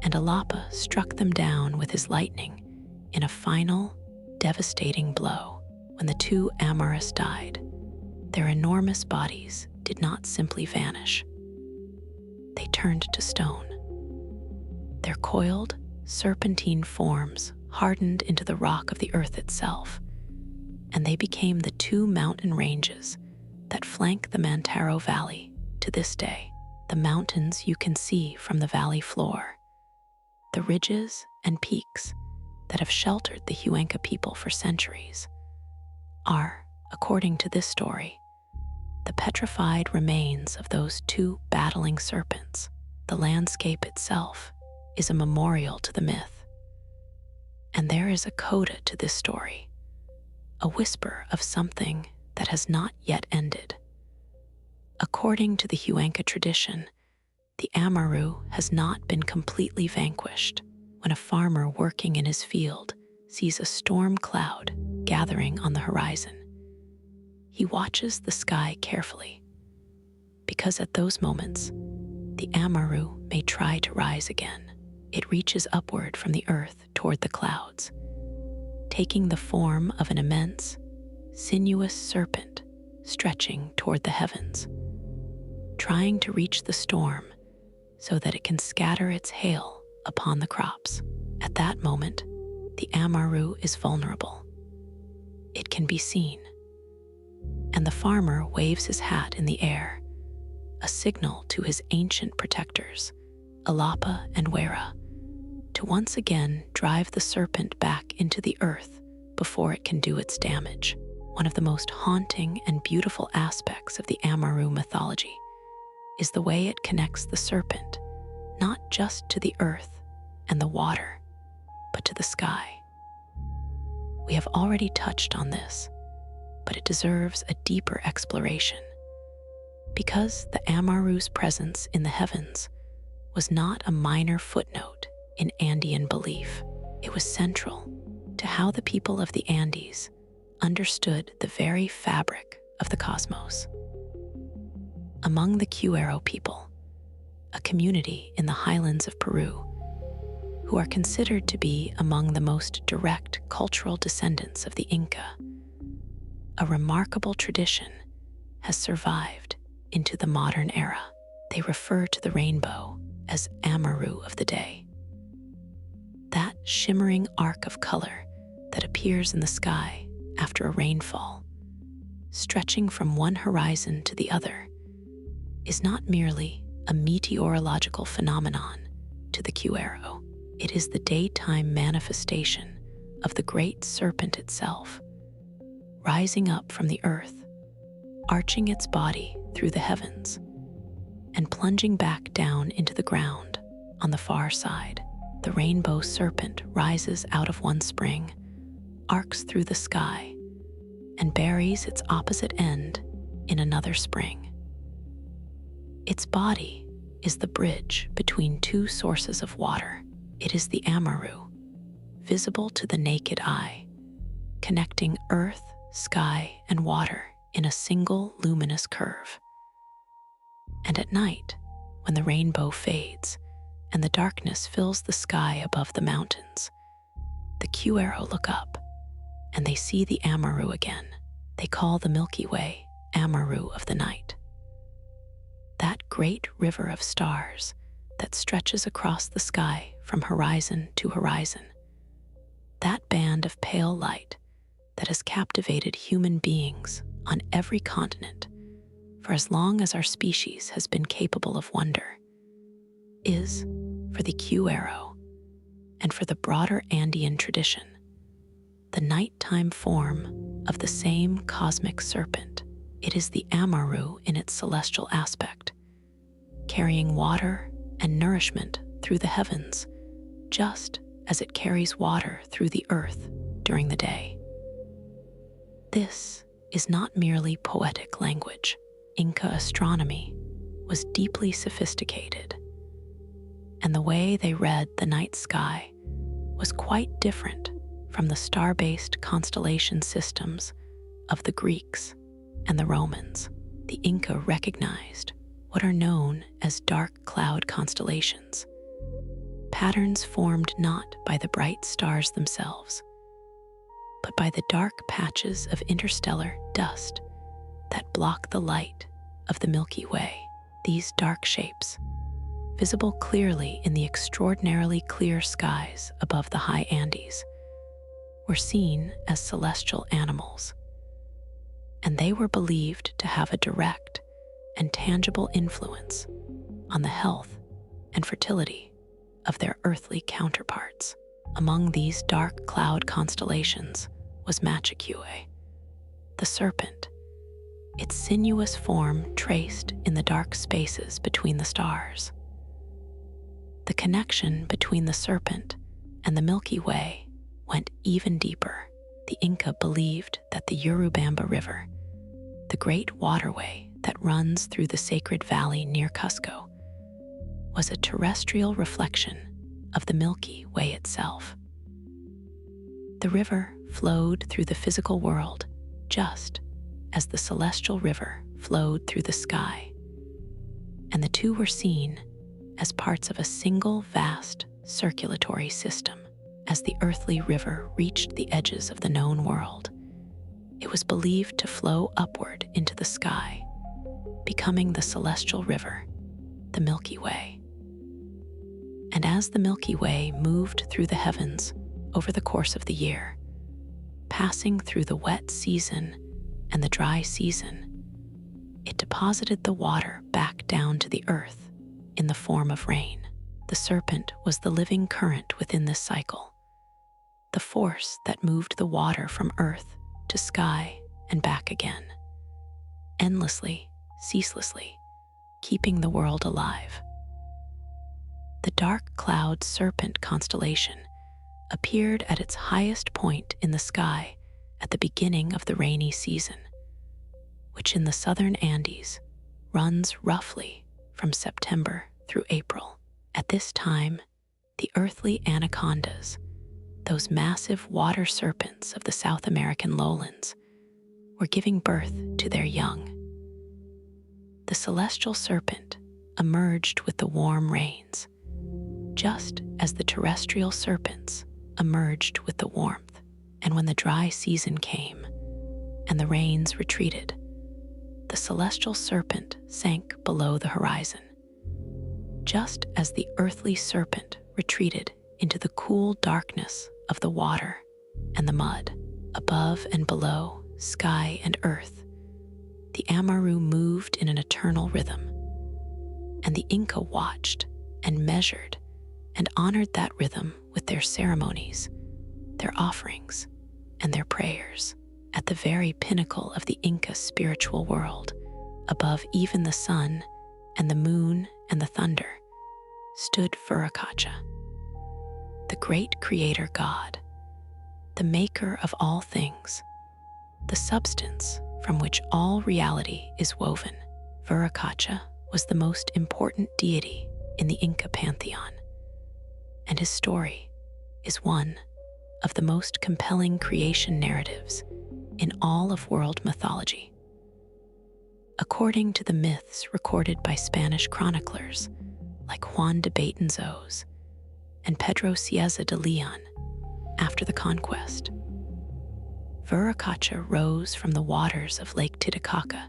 And Alapa struck them down with his lightning in a final, devastating blow. When the two Amarus died, their enormous bodies did not simply vanish. They turned to stone. Their coiled, serpentine forms hardened into the rock of the earth itself, and they became the two mountain ranges that flank the Mantaro Valley to this day. The mountains you can see from the valley floor, the ridges and peaks that have sheltered the Huanca people for centuries, are, according to this story, the petrified remains of those two battling serpents. The landscape itself is a memorial to the myth. And there is a coda to this story, a whisper of something that has not yet ended. According to the Huanca tradition, the Amaru has not been completely vanquished. When a farmer working in his field sees a storm cloud gathering on the horizon, he watches the sky carefully, because at those moments, the Amaru may try to rise again. It reaches upward from the earth toward the clouds, taking the form of an immense, sinuous serpent stretching toward the heavens, trying to reach the storm so that it can scatter its hail upon the crops. At that moment, the Amaru is vulnerable. It can be seen, and the farmer waves his hat in the air, a signal to his ancient protectors, Alapa and Wera, to once again drive the serpent back into the earth before it can do its damage. One of the most haunting and beautiful aspects of the Amaru mythology is the way it connects the serpent not just to the earth and the water, but to the sky. We have already touched on this, but it deserves a deeper exploration, because the Amaru's presence in the heavens was not a minor footnote in Andean belief. It was central to how the people of the Andes understood the very fabric of the cosmos. Among the Cuero people, a community in the highlands of Peru, who are considered to be among the most direct cultural descendants of the Inca, a remarkable tradition has survived into the modern era. They refer to the rainbow as Amaru of the day. That shimmering arc of color that appears in the sky after a rainfall, stretching from one horizon to the other, is not merely a meteorological phenomenon to the Cuero. It is the daytime manifestation of the great serpent itself, rising up from the earth, arching its body through the heavens, and plunging back down into the ground on the far side. The rainbow serpent rises out of one spring, arcs through the sky, and buries its opposite end in another spring. Its body is the bridge between two sources of water. It is the Amaru, visible to the naked eye, connecting earth, sky, and water in a single luminous curve. And at night, when the rainbow fades and the darkness fills the sky above the mountains, the Cuero look up and they see the Amaru again. They call the Milky Way Amaru of the night. That great river of stars that stretches across the sky from horizon to horizon. That band of pale light that has captivated human beings on every continent for as long as our species has been capable of wonder, is, for the Cuero and for the broader Andean tradition, the nighttime form of the same cosmic serpent. It is the Amaru in its celestial aspect, carrying water and nourishment through the heavens, just as it carries water through the earth during the day. This is not merely poetic language. Inca astronomy was deeply sophisticated, and the way they read the night sky was quite different from the star-based constellation systems of the Greeks and the Romans. The Inca recognized what are known as dark cloud constellations, patterns formed not by the bright stars themselves, but by the dark patches of interstellar dust that block the light of the Milky Way. These dark shapes, visible clearly in the extraordinarily clear skies above the high Andes, were seen as celestial animals, and they were believed to have a direct and tangible influence on the health and fertility of their earthly counterparts. Among these dark cloud constellations was Machicue, the serpent, its sinuous form traced in the dark spaces between the stars. The connection between the serpent and the Milky Way went even deeper. The Inca believed that the Urubamba River, the great waterway that runs through the sacred valley near Cusco, was a terrestrial reflection of the Milky Way itself. The river flowed through the physical world just as the celestial river flowed through the sky, and the two were seen as parts of a single vast circulatory system. As the earthly river reached the edges of the known world, it was believed to flow upward into the sky, becoming the celestial river, the Milky Way. And as the Milky Way moved through the heavens over the course of the year, passing through the wet season and the dry season, it deposited the water back down to the earth in the form of rain. The serpent was the living current within this cycle, the force that moved the water from earth to sky and back again, endlessly, ceaselessly, keeping the world alive. The dark cloud serpent constellation appeared at its highest point in the sky at the beginning of the rainy season, which in the southern Andes runs roughly from September through April. At this time, the earthly anacondas, those massive water serpents of the South American lowlands, were giving birth to their young. The celestial serpent emerged with the warm rains, just as the terrestrial serpents emerged with the warmth. And when the dry season came and the rains retreated, the celestial serpent sank below the horizon, just as the earthly serpent retreated into the cool darkness of the water and the mud. Above and below, sky and earth, the Amaru moved in an eternal rhythm, and the Inca watched and measured and honored that rhythm with their ceremonies, their offerings, and their prayers. At the very pinnacle of the Inca spiritual world, above even the sun and the moon and the thunder, stood Viracocha, the great creator god, the maker of all things, the substance from which all reality is woven. Viracocha was the most important deity in the Inca pantheon, and his story is one of the most compelling creation narratives in all of world mythology. According to the myths recorded by Spanish chroniclers like Juan de Betanzos and Pedro Cieza de Leon after the conquest, Viracocha rose from the waters of Lake Titicaca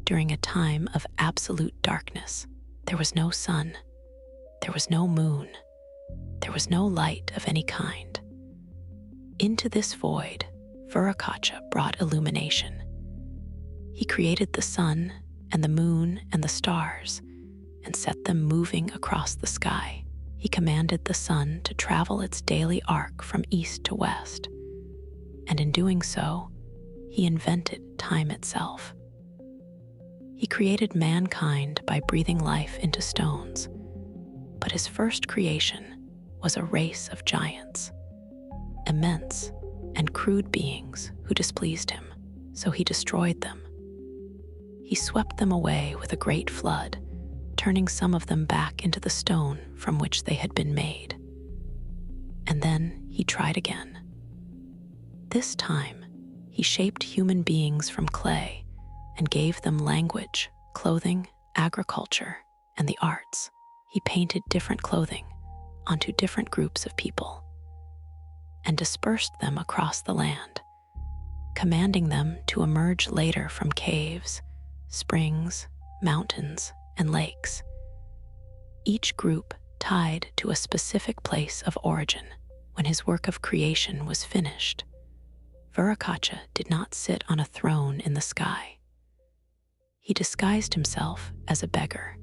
during a time of absolute darkness. There was no sun, there was no moon, there was no light of any kind. Into this void, Viracocha brought illumination. He created the sun and the moon and the stars and set them moving across the sky. He commanded the sun to travel its daily arc from east to west, and in doing so, he invented time itself. He created mankind by breathing life into stones, but his first creation was a race of giants, immense and crude beings who displeased him, so he destroyed them. He swept them away with a great flood, turning some of them back into the stone from which they had been made. And then he tried again. This time, he shaped human beings from clay and gave them language, clothing, agriculture, and the arts. He painted different clothing onto different groups of people and dispersed them across the land, commanding them to emerge later from caves, springs, mountains, and lakes, each group tied to a specific place of origin. When his work of creation was finished, Viracocha did not sit on a throne in the sky. He disguised himself as a beggar,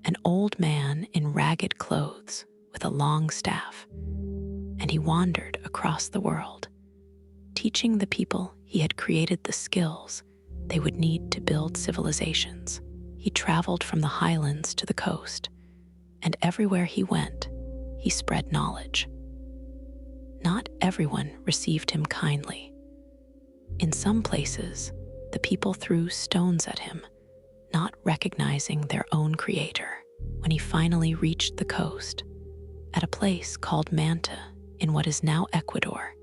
an old man in ragged clothes with a long staff, and he wandered across the world, teaching the people he had created the skills they would need to build civilizations. He traveled from the highlands to the coast, and everywhere he went, he spread knowledge. Not everyone received him kindly. In some places, the people threw stones at him, not recognizing their own creator. When he finally reached the coast, at a place called Manta in what is now Ecuador,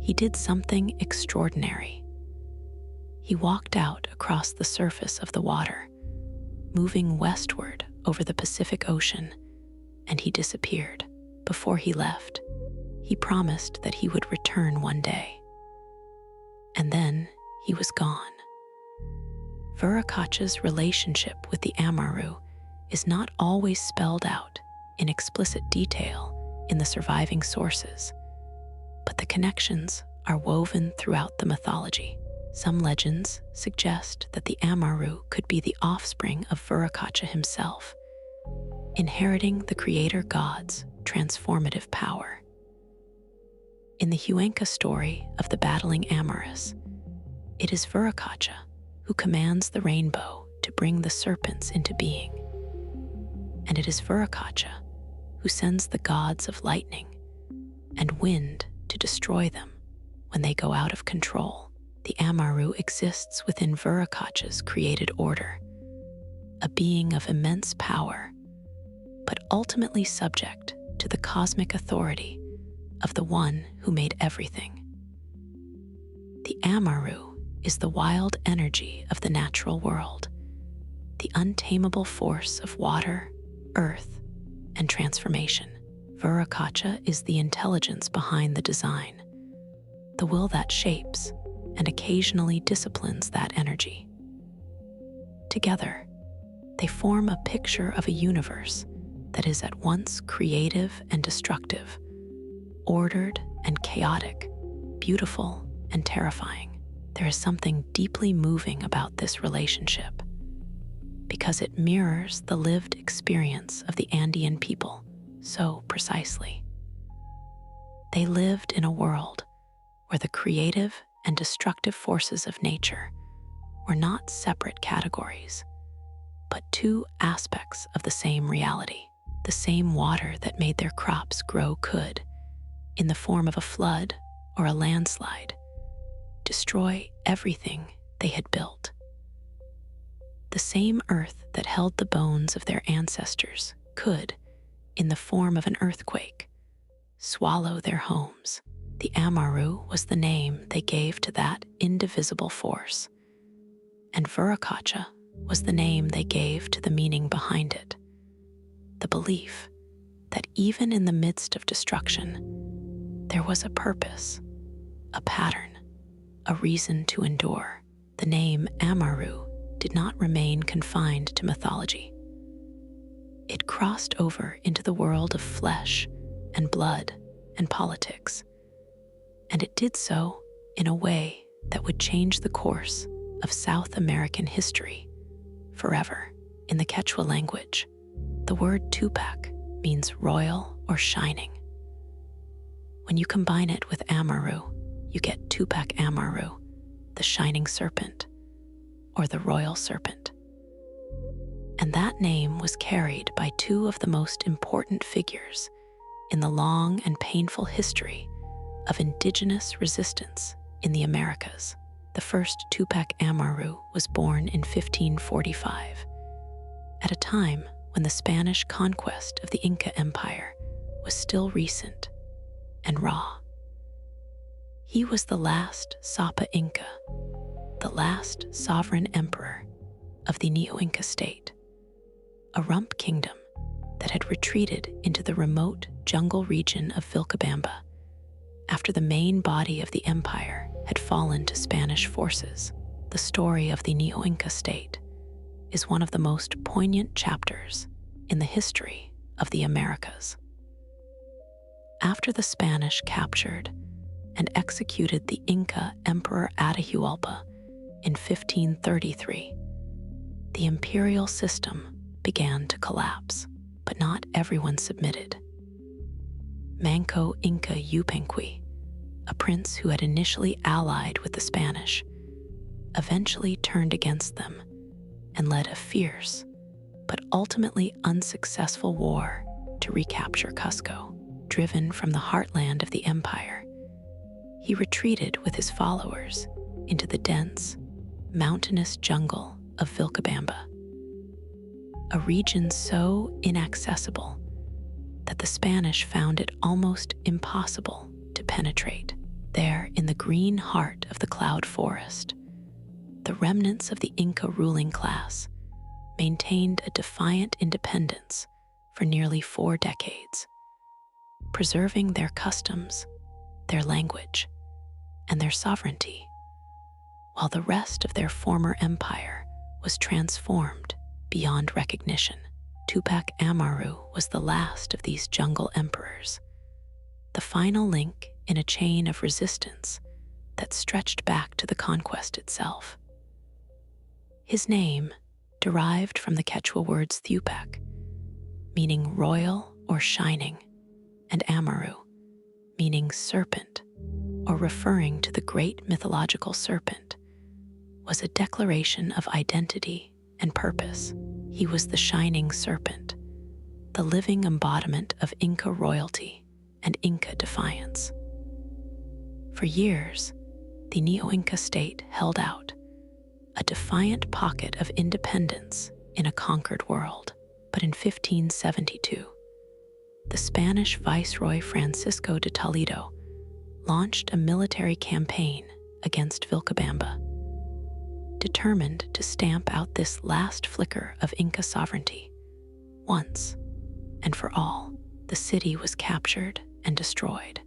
he did something extraordinary. He walked out across the surface of the water, moving westward over the Pacific Ocean, and he disappeared. Before he left, he promised that he would return one day. And then he was gone. Viracocha's relationship with the Amaru is not always spelled out in explicit detail in the surviving sources, but the connections are woven throughout the mythology. Some legends suggest that the Amaru could be the offspring of Viracocha himself, inheriting the creator god's transformative power. In the Inca story of the battling Amarus, it is Viracocha who commands the rainbow to bring the serpents into being. And it is Viracocha who sends the gods of lightning and wind to destroy them when they go out of control. The Amaru exists within Viracocha's created order, a being of immense power, but ultimately subject to the cosmic authority of the one who made everything. The Amaru is the wild energy of the natural world, the untamable force of water, earth, and transformation. Viracocha is the intelligence behind the design, the will that shapes and occasionally disciplines that energy. Together, they form a picture of a universe that is at once creative and destructive, ordered and chaotic, beautiful and terrifying. There is something deeply moving about this relationship because it mirrors the lived experience of the Andean people so precisely. They lived in a world where the creative and destructive forces of nature were not separate categories, but two aspects of the same reality. The same water that made their crops grow could, in the form of a flood or a landslide, destroy everything they had built. The same earth that held the bones of their ancestors could, in the form of an earthquake, swallow their homes. The Amaru was the name they gave to that indivisible force, and Viracocha was the name they gave to the meaning behind it, the belief that even in the midst of destruction, there was a purpose, a pattern, a reason to endure. The name Amaru did not remain confined to mythology. It crossed over into the world of flesh and blood and politics, and it did so in a way that would change the course of South American history forever. In the Quechua language, the word Tupac means royal or shining. When you combine it with Amaru, you get Tupac Amaru, the shining serpent, or the royal serpent. And that name was carried by two of the most important figures in the long and painful history of indigenous resistance in the Americas. The first Tupac Amaru was born in 1545, at a time when the Spanish conquest of the Inca Empire was still recent and raw. He was the last Sapa Inca, the last sovereign emperor of the Neo-Inca state, a rump kingdom that had retreated into the remote jungle region of Vilcabamba after the main body of the empire had fallen to Spanish forces. The story of the Neo-Inca state is one of the most poignant chapters in the history of the Americas. After the Spanish captured and executed the Inca Emperor Atahualpa in 1533, the imperial system began to collapse, but not everyone submitted. Manco Inca Yupanqui, a prince who had initially allied with the Spanish, eventually turned against them and led a fierce but ultimately unsuccessful war to recapture Cusco. Driven from the heartland of the empire, he retreated with his followers into the dense, mountainous jungle of Vilcabamba, a region so inaccessible that the Spanish found it almost impossible to penetrate. There, in the green heart of the cloud forest, the remnants of the Inca ruling class maintained a defiant independence for nearly 4 decades, preserving their customs, their language, and their sovereignty, while the rest of their former empire was transformed beyond recognition. Tupac Amaru was the last of these jungle emperors, the final link in a chain of resistance that stretched back to the conquest itself. His name derived from the Quechua words Thupac, meaning royal or shining, and Amaru, meaning serpent, or referring to the great mythological serpent, was a declaration of identity and purpose. He was the shining serpent, the living embodiment of Inca royalty and Inca defiance. For years, the Neo-Inca state held out, a defiant pocket of independence in a conquered world. But in 1572, the Spanish Viceroy Francisco de Toledo launched a military campaign against Vilcabamba. Determined to stamp out this last flicker of Inca sovereignty, once and for all, the city was captured and destroyed.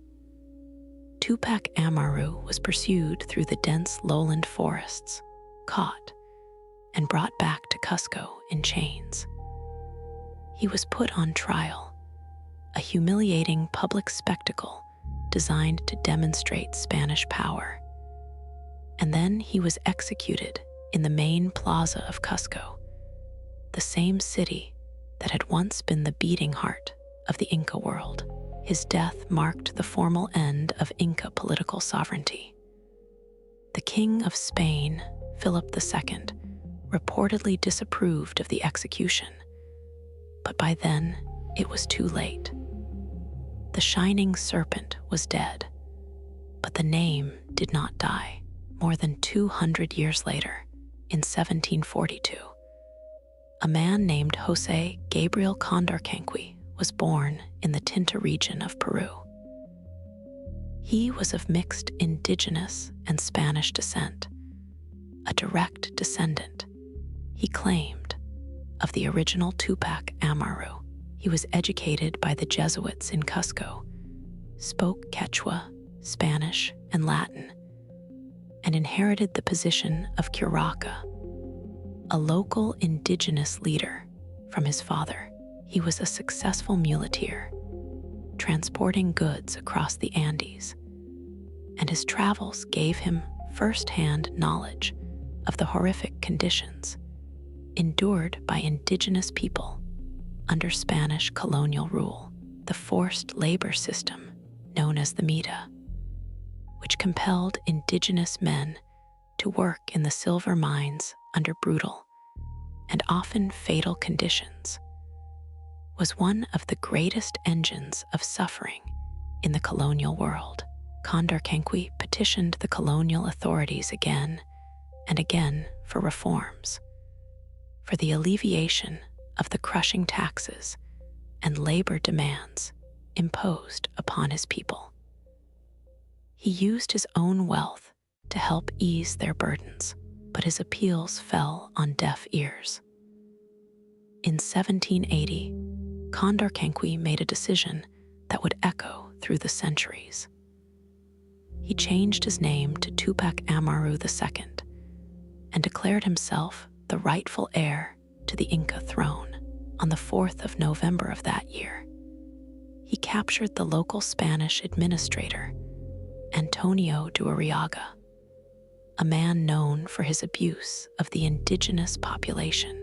Tupac Amaru was pursued through the dense lowland forests, caught, and brought back to Cusco in chains. He was put on trial, a humiliating public spectacle designed to demonstrate Spanish power. And then he was executed in the main plaza of Cusco, the same city that had once been the beating heart of the Inca world. His death marked the formal end of Inca political sovereignty. The King of Spain, Philip II, reportedly disapproved of the execution, but by then it was too late. The shining serpent was dead, but the name did not die. More than 200 years later, in 1742, a man named José Gabriel Condorcanqui was born in the Tinta region of Peru. He was of mixed indigenous and Spanish descent, a direct descendant, he claimed, of the original Tupac Amaru. He was educated by the Jesuits in Cusco, spoke Quechua, Spanish, and Latin, and inherited the position of curaca, a local indigenous leader, from his father. He was a successful muleteer, transporting goods across the Andes, and his travels gave him first-hand knowledge of the horrific conditions endured by indigenous people under Spanish colonial rule. The forced labor system, known as the Mita, which compelled indigenous men to work in the silver mines under brutal and often fatal conditions, was one of the greatest engines of suffering in the colonial world. Condorcanqui petitioned the colonial authorities again and again for reforms, for the alleviation of the crushing taxes and labor demands imposed upon his people. He used his own wealth to help ease their burdens, but his appeals fell on deaf ears. In 1780, Condor made a decision that would echo through the centuries. He changed his name to Tupac Amaru II and declared himself the rightful heir to the Inca throne. On the 4th of November of that year, he captured the local Spanish administrator, Antonio de Arriaga, a man known for his abuse of the indigenous population,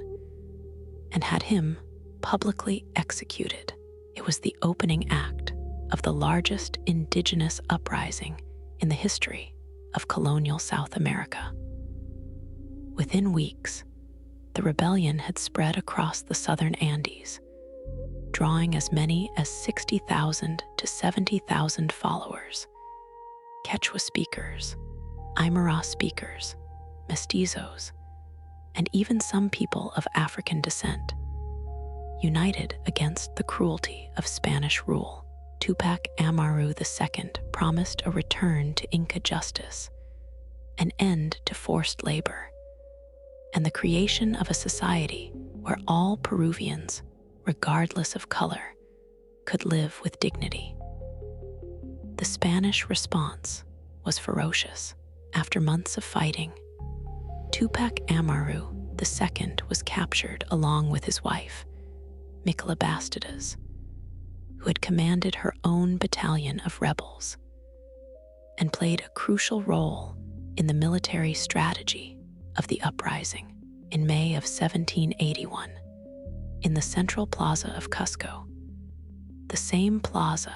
and had him publicly executed. It was the opening act of the largest indigenous uprising in the history of colonial South America. Within weeks, the rebellion had spread across the southern Andes, drawing as many as 60,000 to 70,000 followers: Quechua speakers, Aymara speakers, mestizos, and even some people of African descent, united against the cruelty of Spanish rule. Tupac Amaru II promised a return to Inca justice, an end to forced labor, and the creation of a society where all Peruvians, regardless of color, could live with dignity. The Spanish response was ferocious. After months of fighting, Tupac Amaru II was captured along with his wife, Michela Bastidas, who had commanded her own battalion of rebels and played a crucial role in the military strategy of the uprising. In May of 1781, in the central plaza of Cusco, the same plaza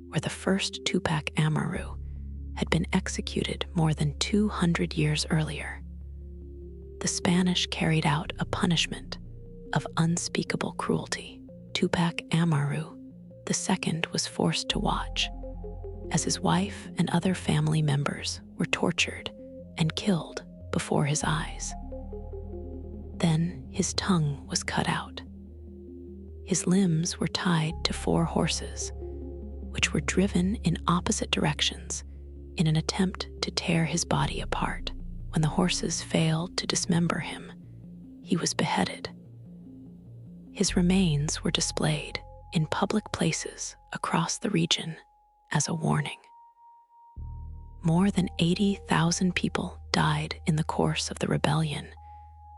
where the first Tupac Amaru had been executed more than 200 years earlier, the Spanish carried out a punishment of unspeakable cruelty. Tupac Amaru II was forced to watch as his wife and other family members were tortured and killed before his eyes. Then his tongue was cut out. His limbs were tied to 4 horses, which were driven in opposite directions in an attempt to tear his body apart. When the horses failed to dismember him, he was beheaded. His remains were displayed in public places across the region as a warning. More than 80,000 people died in the course of the rebellion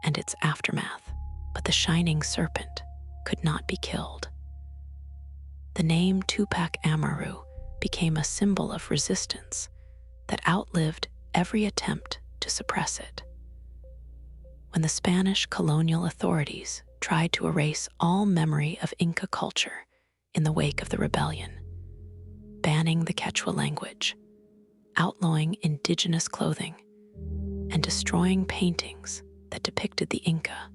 and its aftermath, but the shining serpent could not be killed. The name Tupac Amaru became a symbol of resistance that outlived every attempt to suppress it. When the Spanish colonial authorities tried to erase all memory of Inca culture in the wake of the rebellion, banning the Quechua language, outlawing indigenous clothing, and destroying paintings that depicted the Inca,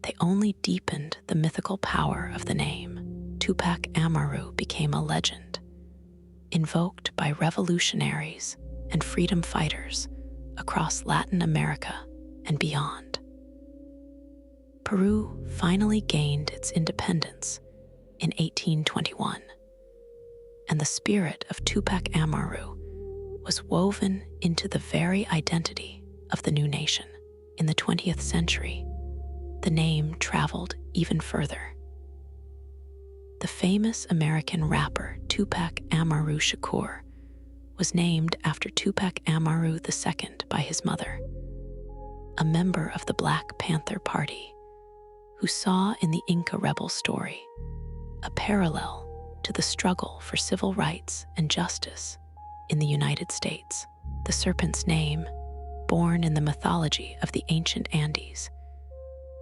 they only deepened the mythical power of the name. Tupac Amaru became a legend, invoked by revolutionaries and freedom fighters across Latin America and beyond. Peru finally gained its independence in 1821, and the spirit of Tupac Amaru was woven into the very identity of the new nation. In the 20th century, the name traveled even further. The famous American rapper Tupac Amaru Shakur was named after Tupac Amaru II by his mother, a member of the Black Panther Party, who saw in the Inca rebel story a parallel to the struggle for civil rights and justice in the United States. The serpent's name, born in the mythology of the ancient Andes,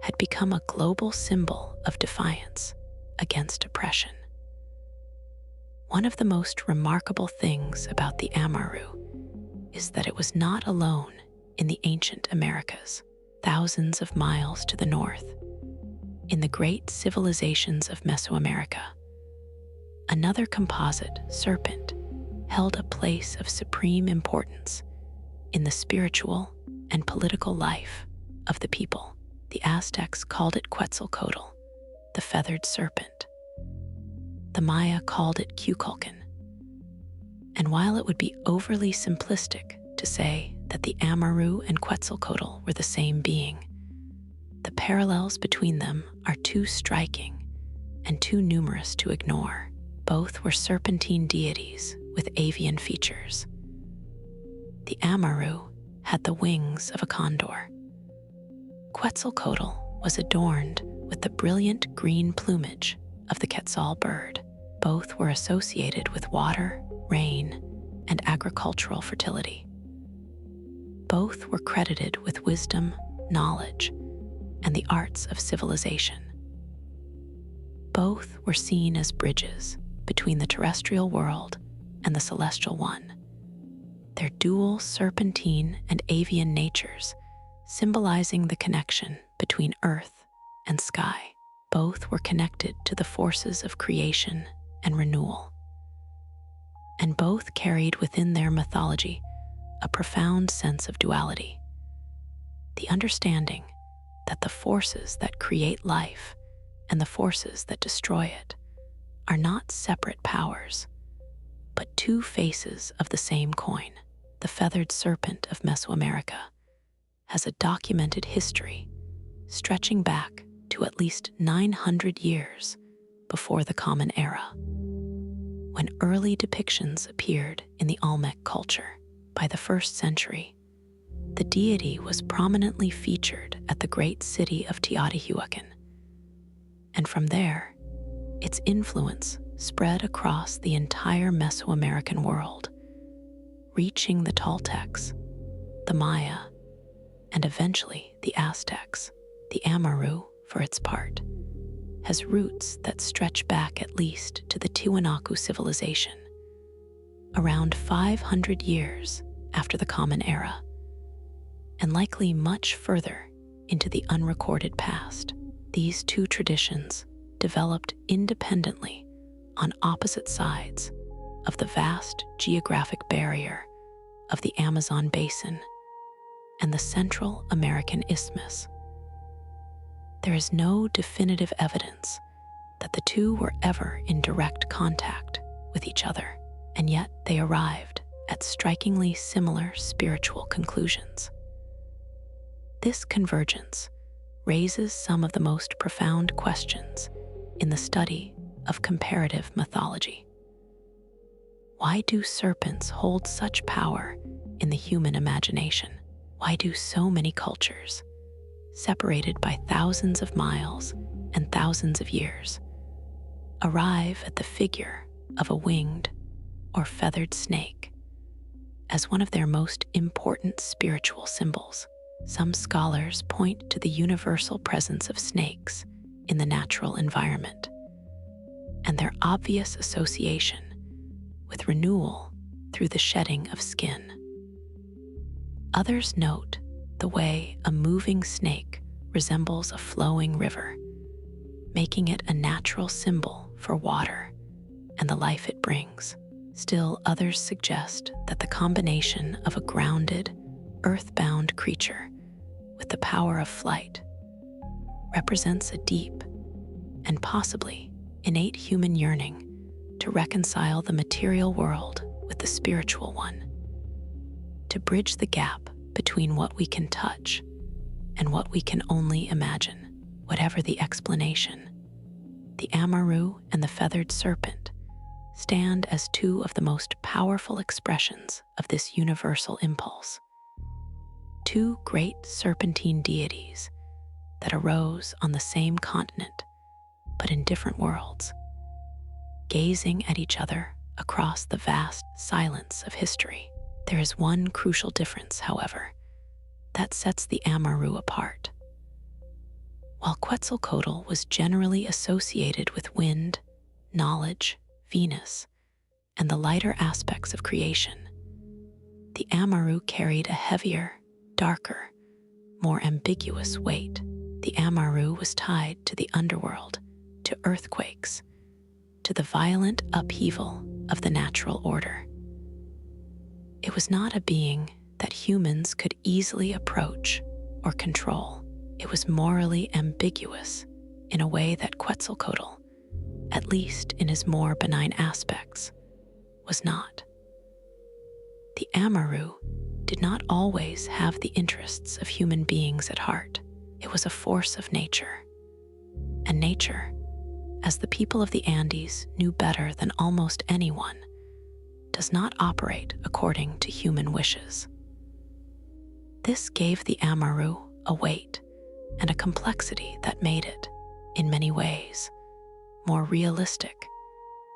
had become a global symbol of defiance against oppression. One of the most remarkable things about the Amaru is that it was not alone in the ancient Americas. Thousands of miles to the north, in the great civilizations of Mesoamerica, another composite serpent held a place of supreme importance in the spiritual and political life of the people. The Aztecs called it Quetzalcoatl, the feathered serpent. The Maya called it Cuculcan. And while it would be overly simplistic to say that the Amaru and Quetzalcoatl were the same being. The parallels between them are too striking and too numerous to ignore. Both were serpentine deities with avian features. The Amaru had the wings of a condor. Quetzalcoatl was adorned with the brilliant green plumage of the quetzal bird. Both were associated with water, rain, and agricultural fertility. Both were credited with wisdom, knowledge, and the arts of civilization. Both were seen as bridges between the terrestrial world and the celestial one. Their dual serpentine and avian natures symbolizing the connection between earth and sky. Both were connected to the forces of creation and renewal. And both carried within their mythology a profound sense of duality. The understanding that the forces that create life and the forces that destroy it are not separate powers, but two faces of the same coin. The feathered serpent of Mesoamerica has a documented history stretching back to at least 900 years before the Common Era, when early depictions appeared in the Olmec culture. By the 1st century, the deity was prominently featured at the great city of Teotihuacan, and from there, its influence spread across the entire Mesoamerican world, reaching the Toltecs, the Maya, and eventually the Aztecs. The Amaru, for its part, has roots that stretch back at least to the Tiwanaku civilization, around 500 years after the Common Era, and likely much further into the unrecorded past. These two traditions developed independently on opposite sides of the vast geographic barrier of the Amazon basin and the Central American Isthmus. There is no definitive evidence that the two were ever in direct contact with each other, and yet they arrived at strikingly similar spiritual conclusions. This convergence raises some of the most profound questions in the study of comparative mythology. Why do serpents hold such power in the human imagination? Why do so many cultures, separated by thousands of miles and thousands of years, arrive at the figure of a winged or feathered snake as one of their most important spiritual symbols? Some scholars point to the universal presence of snakes in the natural environment and their obvious association with renewal through the shedding of skin. Others note the way a moving snake resembles a flowing river, making it a natural symbol for water and the life it brings. Still, others suggest that the combination of a grounded, earthbound creature with the power of flight represents a deep and possibly innate human yearning to reconcile the material world with the spiritual one, to bridge the gap between what we can touch and what we can only imagine. Whatever the explanation, the Amaru and the feathered serpent stand as two of the most powerful expressions of this universal impulse. Two great serpentine deities that arose on the same continent, but in different worlds, gazing at each other across the vast silence of history. There is one crucial difference, however, that sets the Amaru apart. While Quetzalcoatl was generally associated with wind, knowledge, Venus, and the lighter aspects of creation, the Amaru carried a heavier, darker, more ambiguous weight. The Amaru was tied to the underworld, to earthquakes, to the violent upheaval of the natural order. It was not a being that humans could easily approach or control. It was morally ambiguous in a way that Quetzalcoatl, at least in his more benign aspects, was not. The Amaru did not always have the interests of human beings at heart. It was a force of nature. And nature, as the people of the Andes knew better than almost anyone, does not operate according to human wishes. This gave the Amaru a weight and a complexity that made it, in many ways, more realistic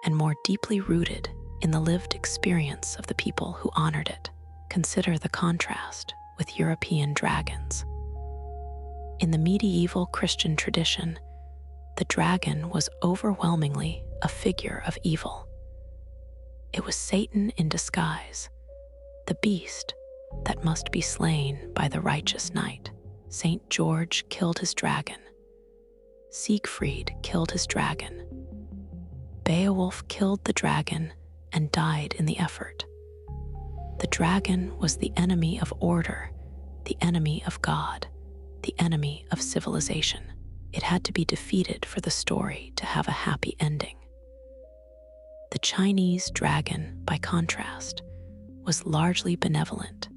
and more deeply rooted in the lived experience of the people who honored it. Consider the contrast with European dragons. In the medieval Christian tradition, the dragon was overwhelmingly a figure of evil. It was Satan in disguise, the beast that must be slain by the righteous knight. Saint George killed his dragon. Siegfried killed his dragon. Beowulf killed the dragon and died in the effort. The dragon was the enemy of order, the enemy of God, the enemy of civilization. It had to be defeated for the story to have a happy ending. The Chinese dragon, by contrast, was largely benevolent,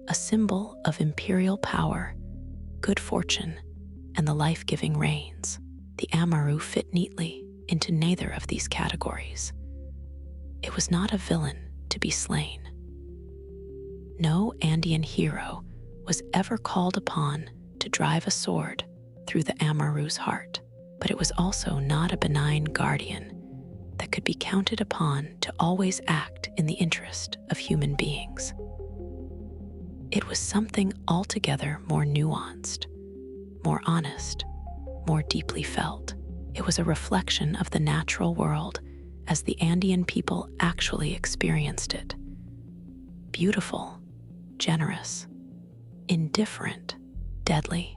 a symbol of imperial power, good fortune, and the life-giving rains. The Amaru fit neatly into neither of these categories. It was not a villain to be slain. No Andean hero was ever called upon to drive a sword through the Amaru's heart, but it was also not a benign guardian that could be counted upon to always act in the interest of human beings. It was something altogether more nuanced, more honest, more deeply felt. It was a reflection of the natural world as the Andean people actually experienced it. Beautiful, generous, indifferent, deadly,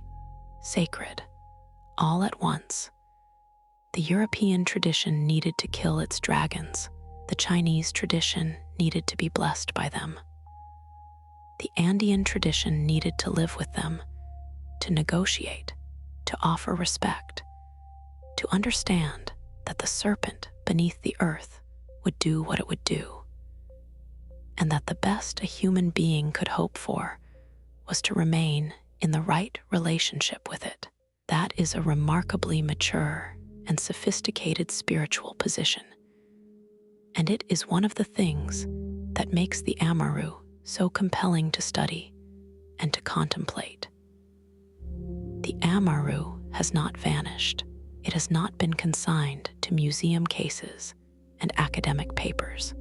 sacred, all at once. The European tradition needed to kill its dragons. The Chinese tradition needed to be blessed by them. The Andean tradition needed to live with them, to negotiate, to offer respect, to understand that the serpent beneath the earth would do what it would do, and that the best a human being could hope for was to remain in the right relationship with it. That is a remarkably mature and sophisticated spiritual position, and it is one of the things that makes the Amaru so compelling to study and to contemplate. The Amaru has not vanished. It has not been consigned to museum cases and academic papers.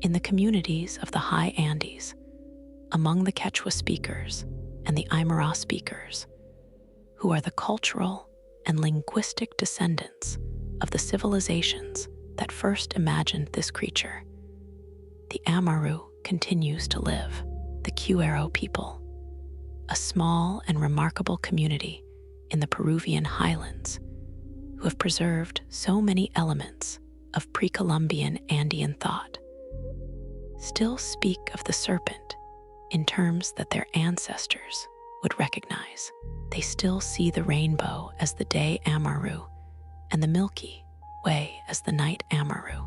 In the communities of the high Andes, among the Quechua speakers and the Aymara speakers, who are the cultural and linguistic descendants of the civilizations that first imagined this creature, the Amaru continues to live. The Quero people, a small and remarkable community in the Peruvian highlands, who have preserved so many elements of pre-Columbian Andean thought, still speak of the serpent in terms that their ancestors would recognize. They still see the rainbow as the day Amaru and the Milky Way as the night Amaru.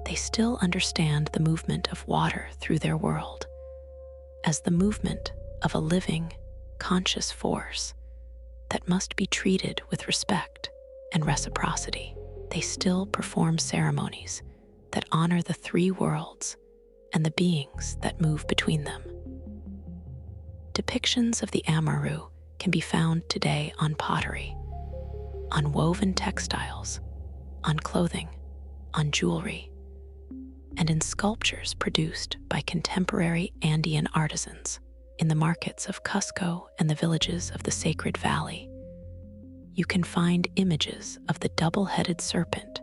They still understand the movement of water through their world as the movement of a living, conscious force that must be treated with respect and reciprocity. They still perform ceremonies that honor the three worlds and the beings that move between them. Depictions of the Amaru can be found today on pottery, on woven textiles, on clothing, on jewelry, and in sculptures produced by contemporary Andean artisans. In the markets of Cusco and the villages of the Sacred Valley, you can find images of the double-headed serpent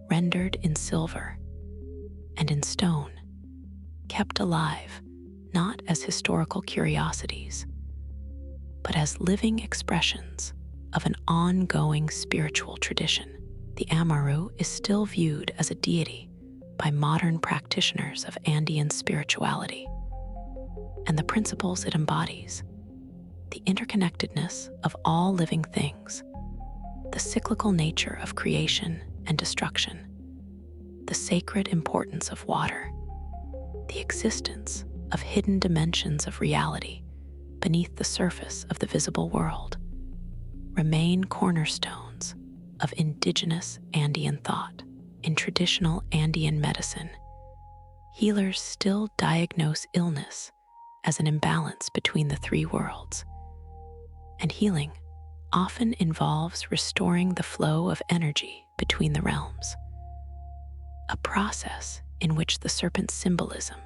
rendered in silver and in stone, kept alive not as historical curiosities, but as living expressions of an ongoing spiritual tradition. The Amaru is still viewed as a deity by modern practitioners of Andean spirituality, and the principles it embodies, the interconnectedness of all living things, the cyclical nature of creation and destruction, the sacred importance of water, the existence of hidden dimensions of reality beneath the surface of the visible world, remain cornerstones of indigenous Andean thought. In traditional Andean medicine, healers still diagnose illness as an imbalance between the three worlds, and healing often involves restoring the flow of energy between the realms, a process in which the serpent symbolism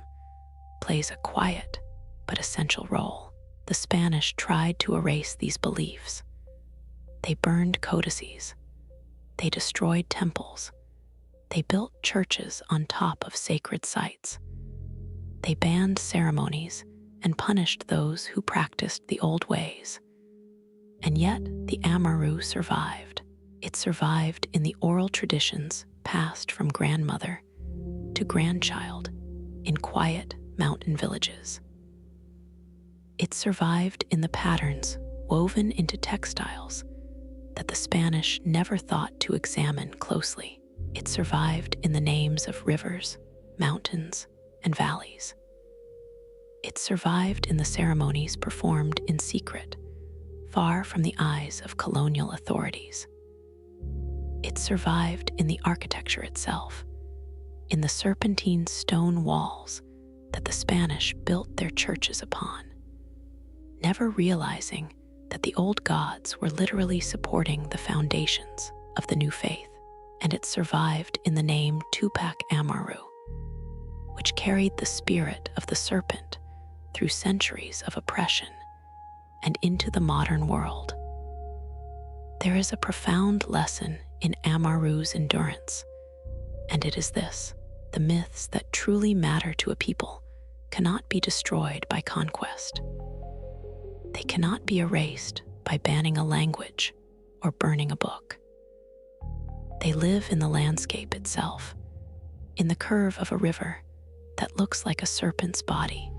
plays a quiet but essential role. The Spanish tried to erase these beliefs. They burned codices, they destroyed temples, they built churches on top of sacred sites. They banned ceremonies and punished those who practiced the old ways. And yet, the Amaru survived. It survived in the oral traditions passed from grandmother to grandchild in quiet mountain villages. It survived in the patterns woven into textiles that the Spanish never thought to examine closely. It survived in the names of rivers, mountains, and valleys. It survived in the ceremonies performed in secret, far from the eyes of colonial authorities. It survived in the architecture itself, in the serpentine stone walls that the Spanish built their churches upon, never realizing that the old gods were literally supporting the foundations of the new faith. And it survived in the name Tupac Amaru, which carried the spirit of the serpent through centuries of oppression and into the modern world. There is a profound lesson in Amaru's endurance, and it is this: the myths that truly matter to a people cannot be destroyed by conquest. They cannot be erased by banning a language or burning a book. They live in the landscape itself, in the curve of a river that looks like a serpent's body,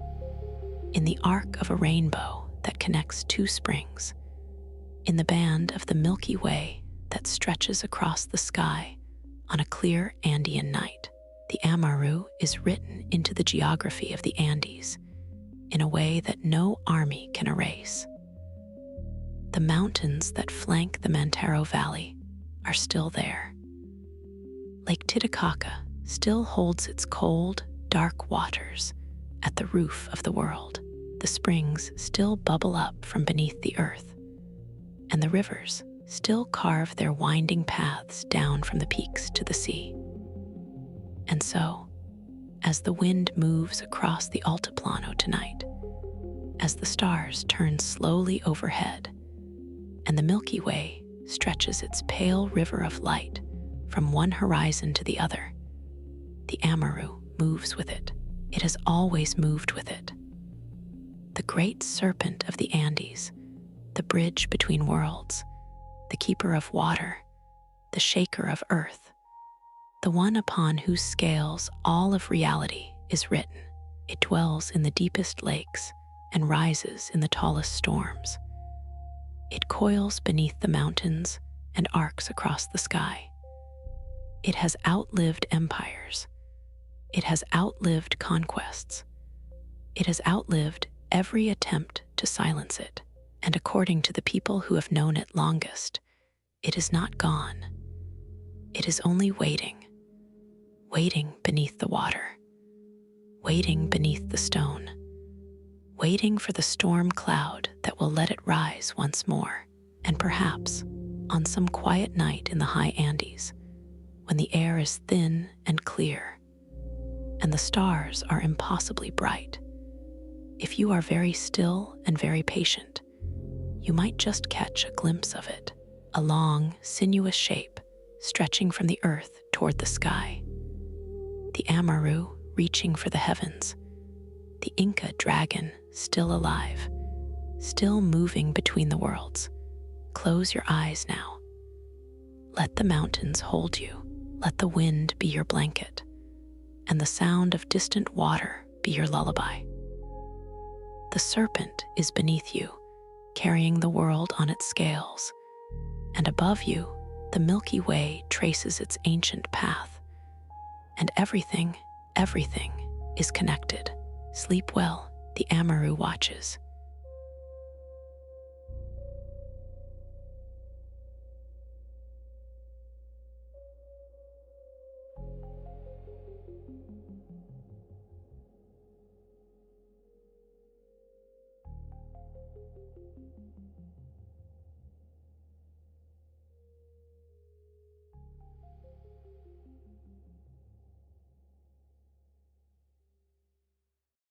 in the arc of a rainbow that connects two springs, in the band of the Milky Way that stretches across the sky on a clear Andean night. The Amaru is written into the geography of the Andes in a way that no army can erase. The mountains that flank the Mantaro Valley are still there. Lake Titicaca still holds its cold, dark waters at the roof of the world. The springs still bubble up from beneath the earth, and the rivers still carve their winding paths down from the peaks to the sea. And so, as the wind moves across the Altiplano tonight, as the stars turn slowly overhead, and the Milky Way stretches its pale river of light from one horizon to the other, the Amaru moves with it. It has always moved with it. The great serpent of the Andes, the bridge between worlds, the keeper of water, the shaker of earth, the one upon whose scales all of reality is written. It dwells in the deepest lakes and rises in the tallest storms. It coils beneath the mountains and arcs across the sky. It has outlived empires. It has outlived conquests. It has outlived every attempt to silence it. And according to the people who have known it longest, it is not gone. It is only waiting, waiting beneath the water, waiting beneath the stone, waiting for the storm cloud that will let it rise once more. And perhaps, on some quiet night in the high Andes, when the air is thin and clear, and the stars are impossibly bright, if you are very still and very patient, you might just catch a glimpse of it, a long, sinuous shape stretching from the earth toward the sky. The Amaru reaching for the heavens, the Inca dragon still alive, still moving between the worlds. Close your eyes now. Let the mountains hold you. Let the wind be your blanket, and the sound of distant water be your lullaby. The serpent is beneath you, carrying the world on its scales, and above you, the Milky Way traces its ancient path, and everything is connected. Sleep well, the Amaru watches.